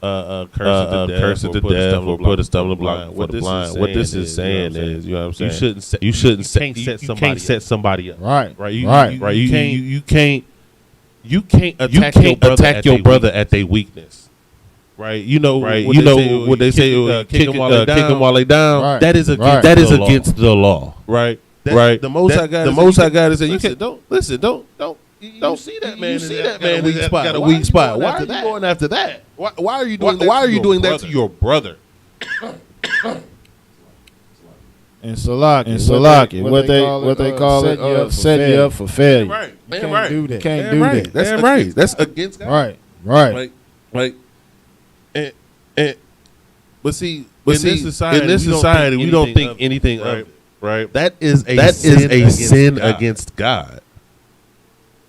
curse at the deaf or put a stumbling block for the blind. What this is saying is, you know what I'm saying, you can't set somebody up. Right. You can't attack your brother at their weakness. Right, what they say, kick them while they down. Right. That is against the law. Right, The most I got is that you can't. Don't see that man. You see that man got a weak spot. Why are you going after that? Why are you doing that? Why are you doing that to your brother? And Salaki, what they call it, set you up for failure. Right, you can't do that. Can't do that. That's right. That's against God. Right. But in this society, we don't think anything of it. Right. That is a sin against God.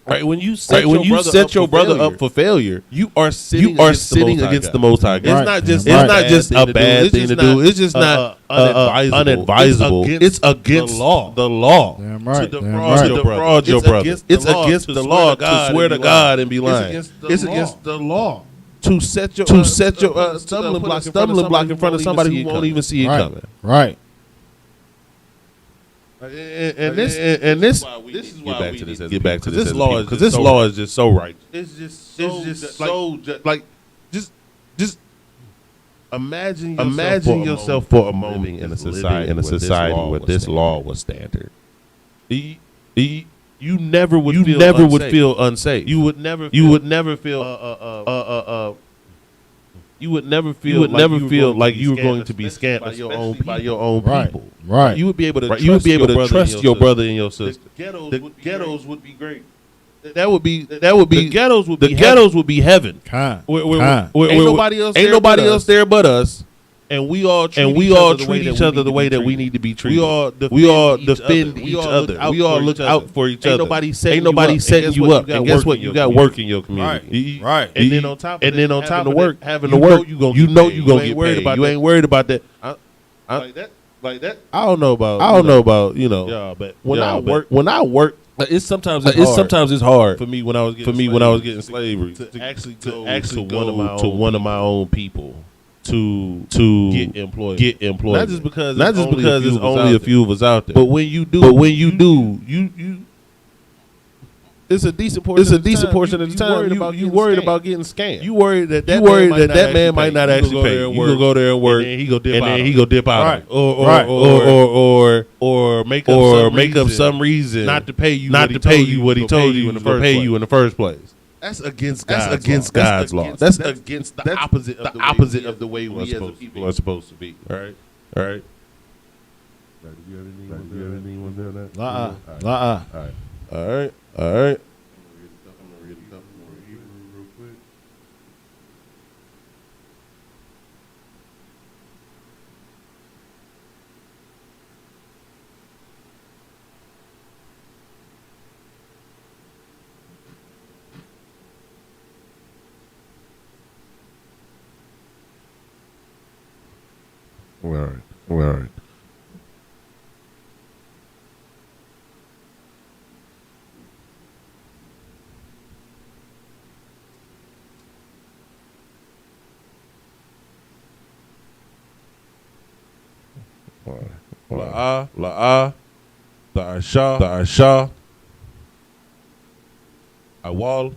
Right. When you set your brother up for failure, you are sinning against the Most High God. It's not just a bad thing to do. It's just not unadvisable. It's against the law. Damn right. To defraud your brother. It's against the law to swear to God and be lying. It's against the law to set your stumbling block in front of somebody who won't even see it coming. Right. And this is why we get back to this law because this law is just so right. It's just imagine yourself for a moment in a society where this law was standard. You never would feel unsafe. You would never feel like you were going to be scammed by your own people. Right. You would be able to trust your brother and your sister. The ghettos would be great. The ghettos would be heaven. Ain't nobody else there but us. And we all treat each other the way that we need to be treated. We all defend each other. We all look out for each other. Ain't nobody setting you up. And guess what? You got work in your community. Right. And then on top of having to work, you gonna get paid. You ain't worried about that. Like that. I don't know about but when I work, it's sometimes it's hard for me when I was getting slavery to actually go to one of my own people. To get employed. Not just because there's only a few of us out there. But when you do, you it's a decent portion of the time. You worried about getting scammed. You worried that man might not actually pay. You gonna go there and work, and then he go dip out, or make up some reason not to pay you what he told you in the first place. That's against God's law. That's against the opposite of the way we as a people are supposed to be. All right. Do you have anyone doing that? All right. I'm gonna read a couple more Hebrew real quick. All right. La'ah, Da'ashah, Awal.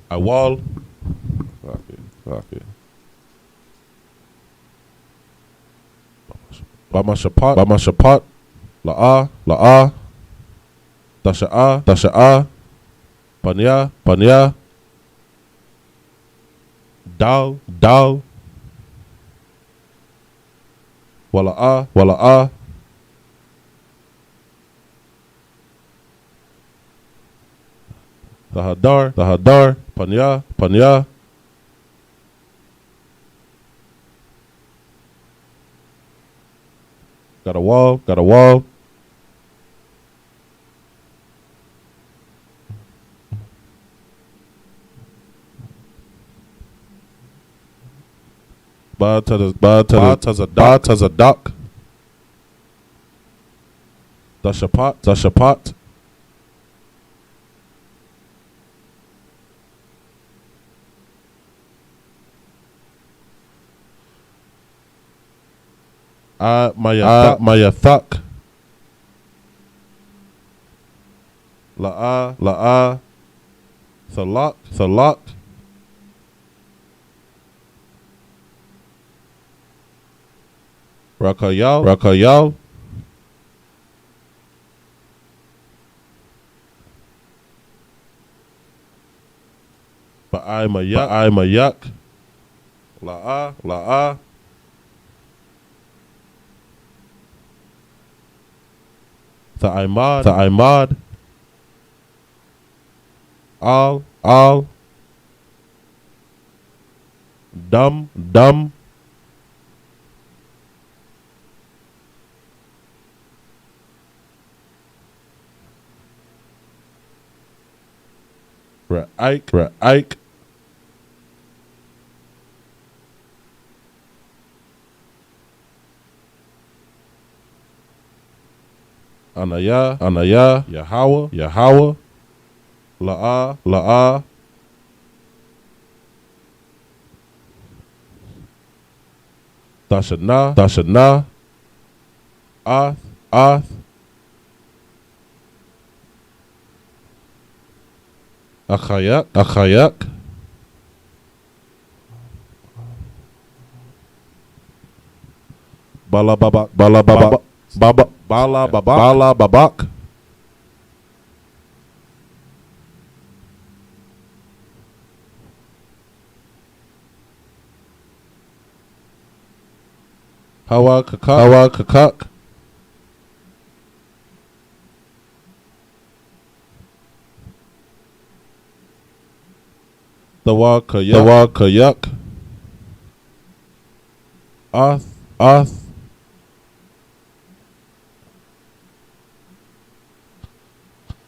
Okay. shapat, la'a, tasha'a, panya, dal, wala'a, tahadar, panya, got a wall, Tazadak, Dashapat, Mayathak, La'a, Thalak, Rakayal, Ba'ai Mayak, La'a, Tha'imad, Al, Dum, Ra'aik, Anaya, Yahweh, La'a, Dashana, Ath, Achayak, Balababak, Hawa Kakak, Dawa Kayak, Ath,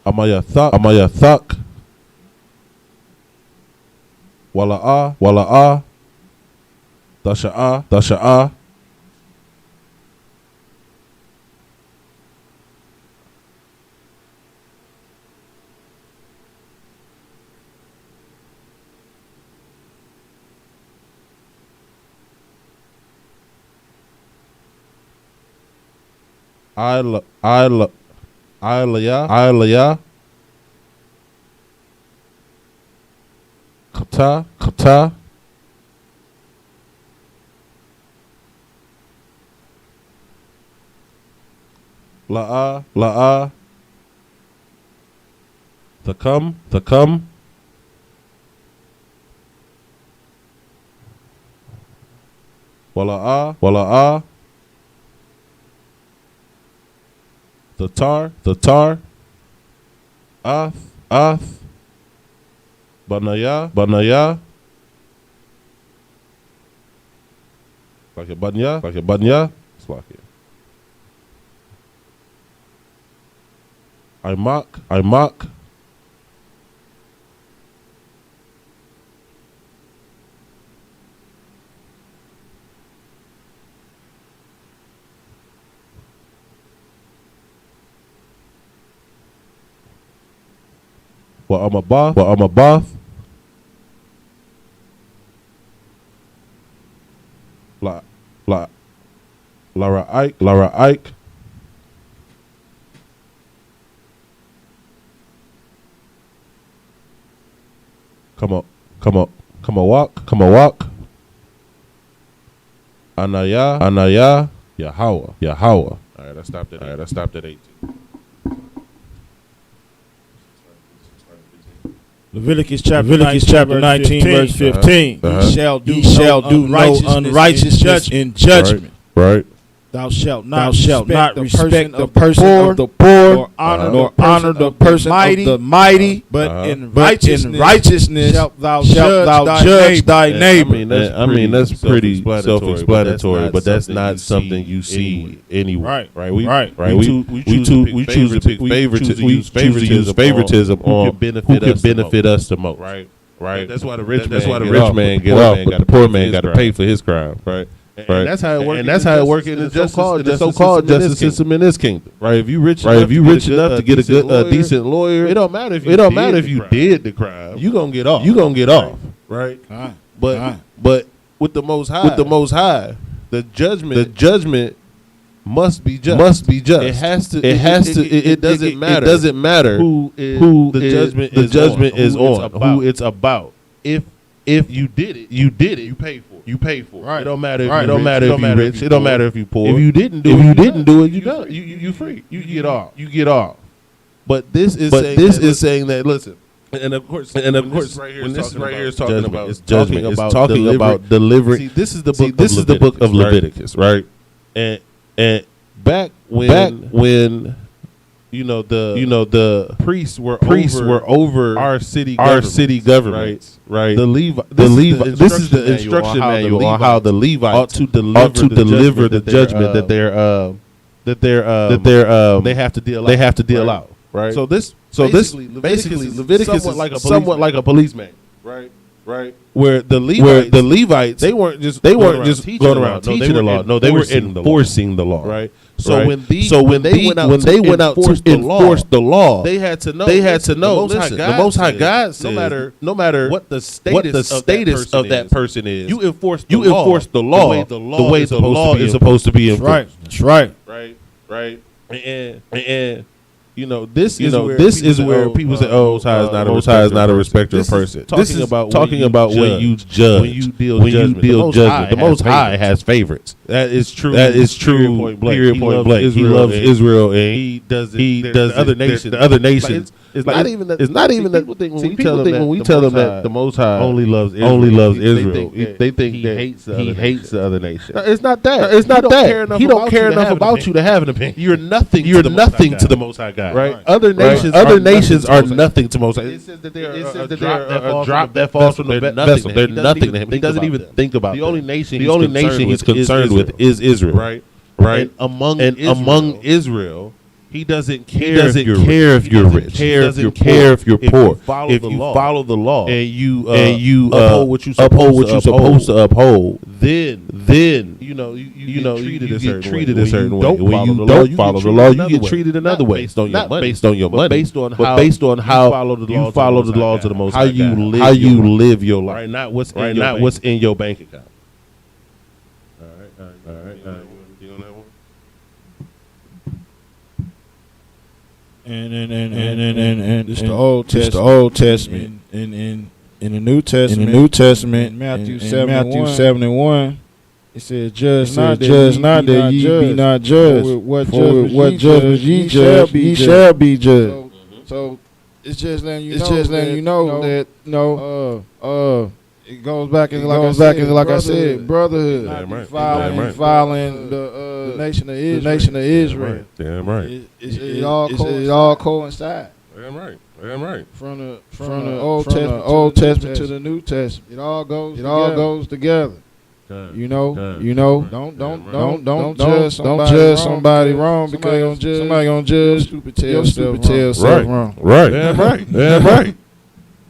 Amayathak, Wala'a, Dasha'a, Ilaya, Kata, La'a, Thakam, Wala'a, the tar, Ath, Banaya, like a banya, Slakia. I mock, Wa Amabath, Lara Ike, come on, walk, Anaya, Yahweh. All right, I stopped at 18. Leviticus chapter 19, verse 15. Ye shall do no unrighteousness in judgment. Right. Thou shalt not respect the person of the poor, nor honor the person of the mighty, but in righteousness shalt thou judge thy neighbor. I mean, that's pretty self-explanatory, but that's not something you see anywhere. Right. We choose to pick favoritism on who can benefit us the most. Right. That's why the rich man get off, but the poor man got to pay for his crime. Right. And that's how it works in the so-called justice system in this kingdom. Right. If you rich enough to get a decent lawyer, it don't matter if you did the crime. You gonna get off. Right. But with the Most High, the judgment must be just. It doesn't matter who the judgment is on, who it's about. If you did it, you pay for it. Right. It don't matter if you're rich. It don't matter if you're poor. If you didn't do it, you done. You free. You get off. But this is saying that, listen. And of course, when this right here is talking about judgment, it's talking about delivering. See, this is the book of Leviticus, right? And back when the priests were over our city governments, right? This is the instruction manual on how the Levites ought to deliver the judgment that they have to deal out, right? So basically Leviticus is somewhat like a policeman, right? Where the Levites they weren't just going around teaching the law. No, they were enforcing the law. Right. So when they went out to enforce the law, they had to know. Listen, the Most High God says, no matter what the status of that person is, you enforce the law the way the law is supposed to be enforced. That's right. Right. And this is where people say, "Oh, Most High is not a respecter of person." Talking about when you judge, when you deal judgment. The Most High has favorites. That is true. Period. Point blank. He loves Israel, and he does the other nations. It's not even that. When we tell them that the Most High only loves Israel, they think that he hates the other nation. It's not that. He don't care enough about you to have an opinion. You're nothing to the Most High God. Right? Other nations are nothing to Most High. It says that they are a drop that falls from the vessel. They're nothing to him. He doesn't even think about the only nation he's concerned with is Israel. Right. And among Israel, he doesn't care if you're rich. He doesn't care if you're poor. If you follow the law and you uphold what you're supposed to uphold, then you get treated a certain way. When you don't follow the law, you get treated another way. Not based on your money, but based on how you follow the laws of the Most High, how you live your life. Right, not what's in your bank account. All right. And it's the Old Testament. In the New Testament, Matthew 71, it says, "Judge not that ye be not judged. What judgment ye judge, ye shall be judged." So it's just letting you know that it goes back and like I said, brotherhood. Following the nation of Israel. Damn right. It all coincides. Damn right. From the Old Testament to the New Testament, it all goes together. You know. Don't judge somebody wrong because somebody gonna judge stupid tail self wrong. Right. Damn right.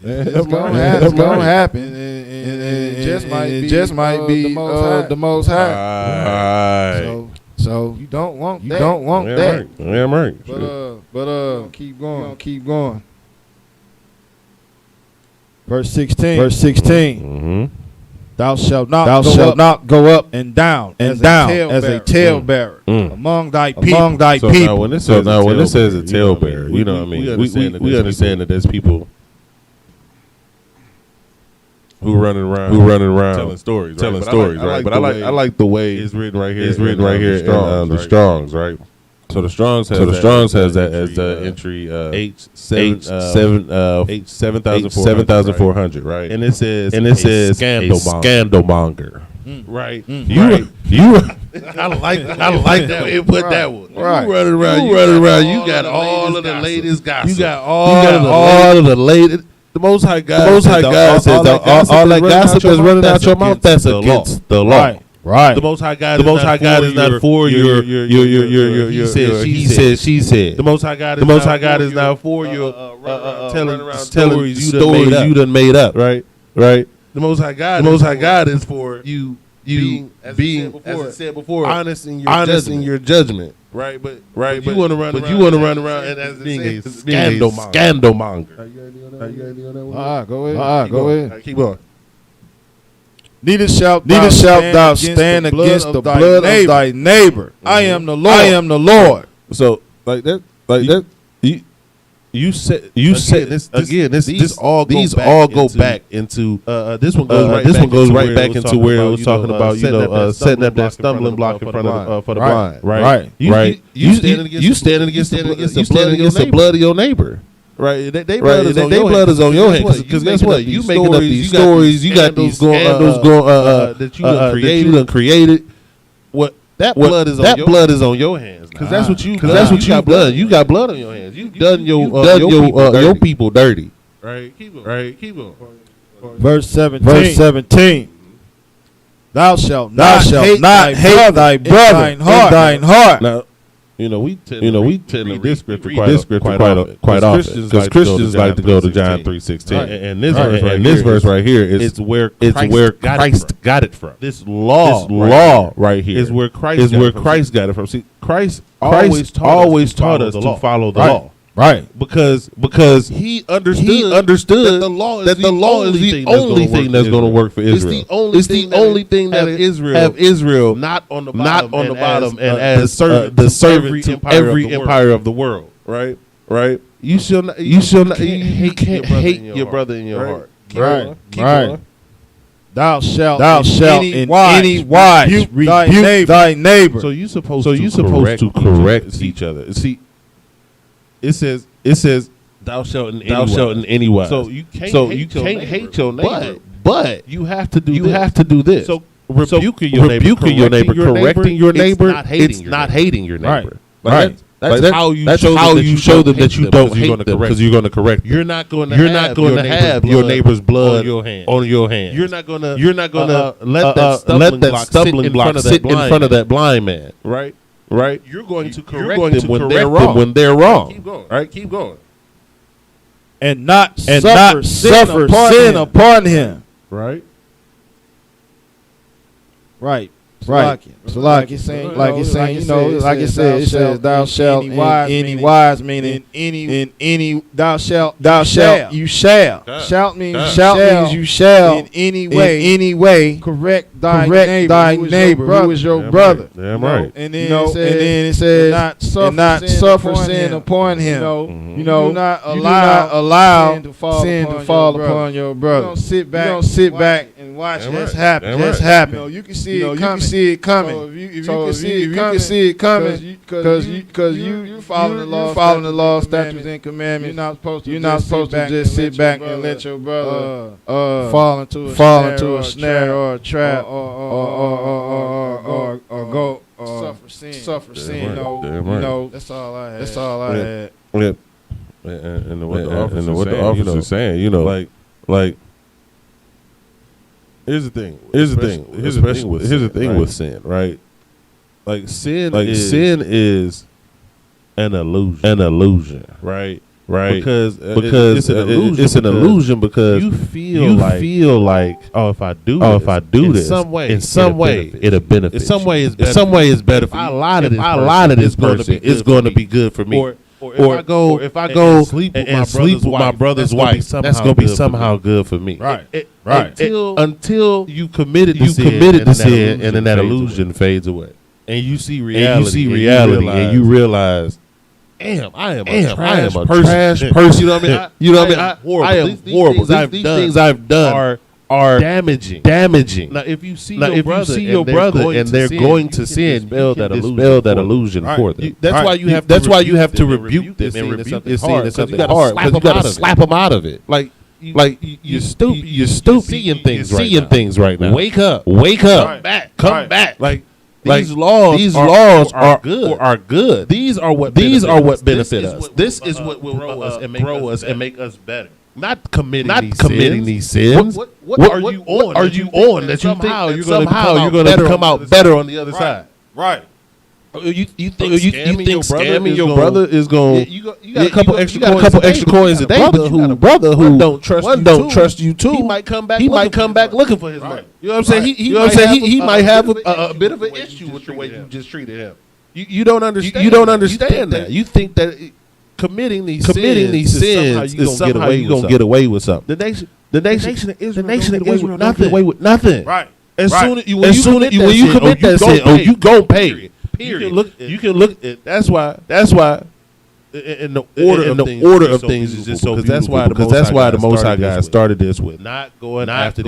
It's gonna happen. It just might be the Most High. So you don't want that. Damn right. But keep going. Verse 16. Mm-hmm. Thou shalt not go up and down as a talebearer among thy people. Now when it says a talebearer, you know what I mean. We understand that there's people. who running around telling stories, right? But I like the way it's written right here. It's written right here in the Strong's, right? So the Strong's has that as the entry H7400, right? And it says scandalmonger. Right. You I like that way you put that one. Right. You running around. You got all of the latest gossip. You got all of the latest. The Most High God says all that gossip that's running out your mouth, that's against the law. Right. The Most High God is not for your he said, she said. The Most High God is not for your telling stories you done made up. Right. The Most High God is for you being, as I said before, honest in your judgment. Right. But you want to run around and as being a scandalmonger. Go ahead. Right, keep going. Neither shalt thou stand against the blood of thy neighbor. I am the Lord. So like that. You said these all go back into this one goes right back into where it was talking about setting up that stumbling block in front of for the blind. Right. You standing against the blood of your neighbor. Right, they blood is on your hands. Because guess what? You making up these stories. You got these scandals going that you done created. What that blood is on your hands. Because that's what you've done. You got blood on your hands. You've done your people dirty. Right. Keep going. Verse 17. Thou shalt not hate thy brother in thine heart. Now, we tend to read this scripture quite often because Christians like to go to John 3:16, and this verse right here is where Christ got it from. This law right here is where Christ got it from. See, Christ always taught us to follow the law. Right, because he understood that the law is the only thing that's going to work for Israel. It's the only thing that have Israel not on the bottom and as the servant to every empire of the world. Right. You can't hate your brother in your heart. Right. Thou shalt in any wise rebuke thy neighbor. So you supposed to correct each other. See. It says thou shalt in any wise. So you can't hate your neighbor, but you have to do this. So rebuking your neighbor, correcting your neighbor, it's not hating your neighbor. Right. That's how you show them that you don't hate them because you're going to correct them. You're not going to have your neighbor's blood on your hands. You're not going to let that stumbling block sit in front of that blind man. Right, you're going to correct them when they're wrong. Keep going. Right, keep going. And not suffer sin upon him. Right. Like it's saying, it says, thou shalt in any wise, meaning in any, thou shalt, you shall. Shout means you shall in any way correct thy neighbor who is your brother. Damn right. And then it says, not suffer sin upon him. Do not allow sin to fall upon your brother. You don't sit back and watch this happen. You can see it coming. If you can see it coming, because you following the law, statutes, and commandments. You're not supposed to just sit back and let your brother fall into a snare or a trap or go suffer sin. That's all I had. Yeah. And what the officer's saying, like. Here's the thing with sin, right? Like sin is an illusion, right? Because it's an illusion because you feel like if I do this in some way it'll benefit. In some way it's better for you. If I lie to this person, it's going to be good for me. Or if I go sleep with my brother's wife, that's going to be somehow good for me. Right. Until you committed to sin, and then that illusion fades away, and you see reality, and you realize, damn, I am a trash person. You know what I mean? I am horrible. These things I've done damaging. Now, if you see your brother and they're going to sin, dispel that illusion for them. That's why you have to rebuke this and rebuke this sin. Because you got to slap them out of it. Like you're stupid. You're seeing things right now. Wake up. Come back. Like these laws are good. These are what benefit us. This is what will grow us and make us better. Not committing these sins. What are you on that you think somehow you're going to come out better on the other side? Right. You think scamming your brother is going? You got a couple extra coins a day. Brother who don't trust you too. He might come back looking for his money. You know what I'm saying? He might have a bit of an issue with the way you just treated him. You don't understand that. You think that committing these sins is somehow you're gonna get away with something. The nation of Israel don't get away with nothing. Right. As soon as you commit that sin, you gon' pay. Period. You can look at that's why in the order of things is just so beautiful, because that's why the Most High God started this with not going after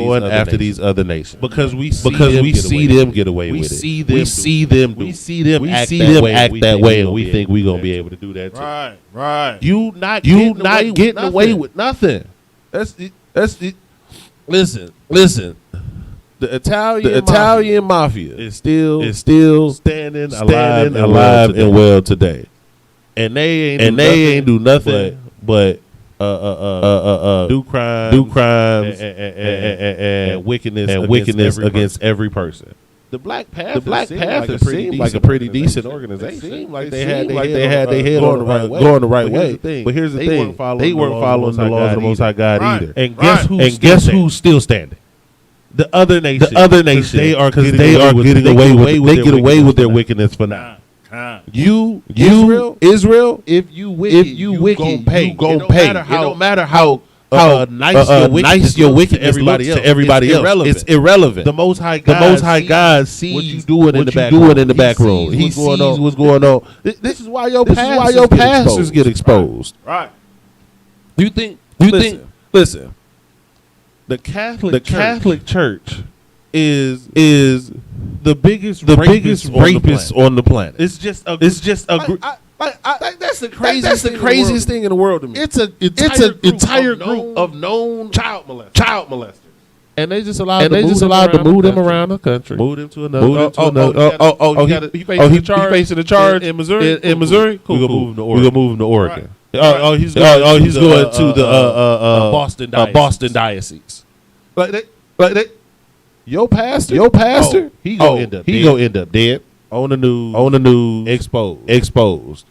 these other nations, because we see them get away with it. We see them act that way, and we think we're gonna be able to do that too. Right. You not getting away with nothing. That's it. Listen. The Italian mafia is still standing alive and well today, and they ain't do nothing but do crime and wickedness against every person. The Black Panther seemed like a pretty decent organization. Seemed like they had their head going the right way. But here's the thing: they weren't following the laws of the Most High God either. And guess who's still standing? The other nations, they are getting away with their wickedness for now. You Israel, if you wicked, you gon' pay. It don't matter how nice your wickedness looks to everybody else. It's irrelevant. The Most High God sees what you doing in the back room. He sees what's going on. This is why your pastors get exposed. Right. Listen. The Catholic Church is the biggest rapist on the planet. It's just a group. That's the craziest thing in the world to me. It's an entire group of known child molesters. And they just allowed to move them around the country. Move them to another. He facing the charge in Missouri. Cool. We're gonna move him to Oregon. Right. He's going to the Boston Diocese. Like that. Your pastor. He gonna end up dead on the news. Exposed.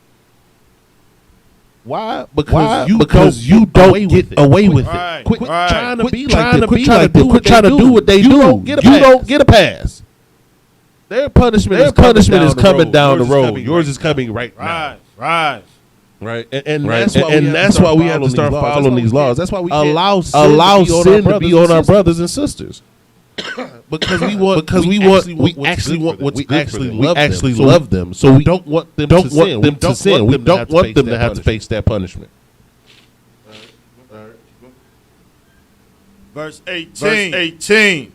Why? Because you don't get away with it. Quit trying to be like them. Quit trying to do what they do. You don't get a pass. Their punishment is coming down the road. Yours is coming right now. Right, and that's why we have to start following these laws. That's why we allow sin to be on our brothers and sisters. because we actually love them. So we don't want them to sin. We don't want them to have to face that punishment. Verse 18.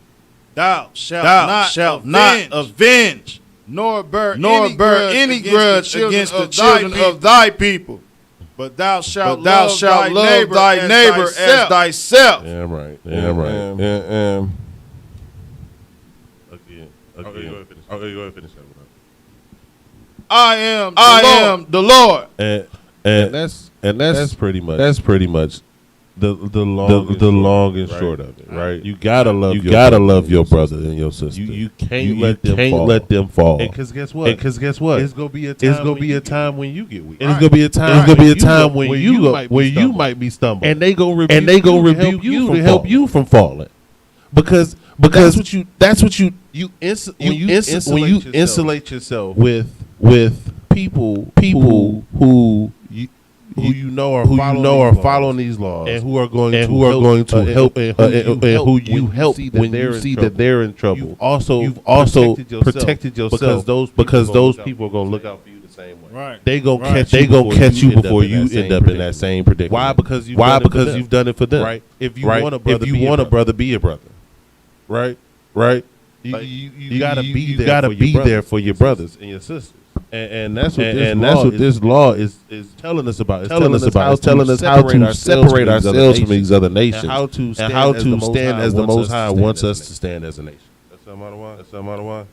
Thou shalt not avenge nor bear any grudge against the children of thy people, but thou shalt love thy neighbor as thyself. Yeah, right. Again. Go ahead, finish that one. I am the Lord. And that's pretty much the long and short of it, right? You gotta love your brother and your sister. You can't let them fall. Because guess what? It's gonna be a time when you get weak. And it's gonna be a time when you might be stumbling. And they gonna rebuke you to help you from falling. Because that's what you insulate yourself with people who you know are following these laws and who are going to help and who you help when you see that they're in trouble. You've also protected yourself because those people are going to look out for you the same way. Right. They gonna catch you before you end up in that same predicament. Why? Because you've done it for them. Right. If you want a brother, be a brother. right? You gotta be there for your brothers and your sisters. And that's what this law is telling us about. It's telling us how to separate ourselves from these other nations, and how to stand as the Most High wants us to stand as a nation. That's something out of why.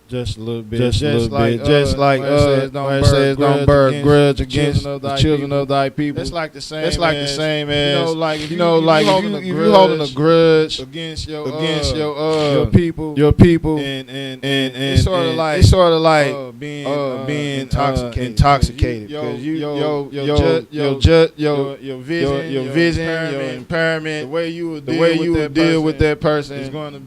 Just a little bit, just like it says don't bear grudge against the children of thy people. It's like the same. It's like the same as if you holding a grudge against your people, and it's sort of like being intoxicated because your vision, your impairment, the way you would deal with that person is going to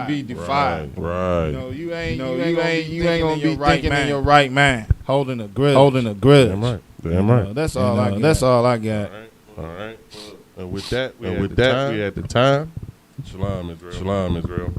be defiled. Right. You ain't gonna be thinking in your right mind, holding a grudge. Damn right. That's all I got. All right. And with that, we at the time. Shalom, Israel.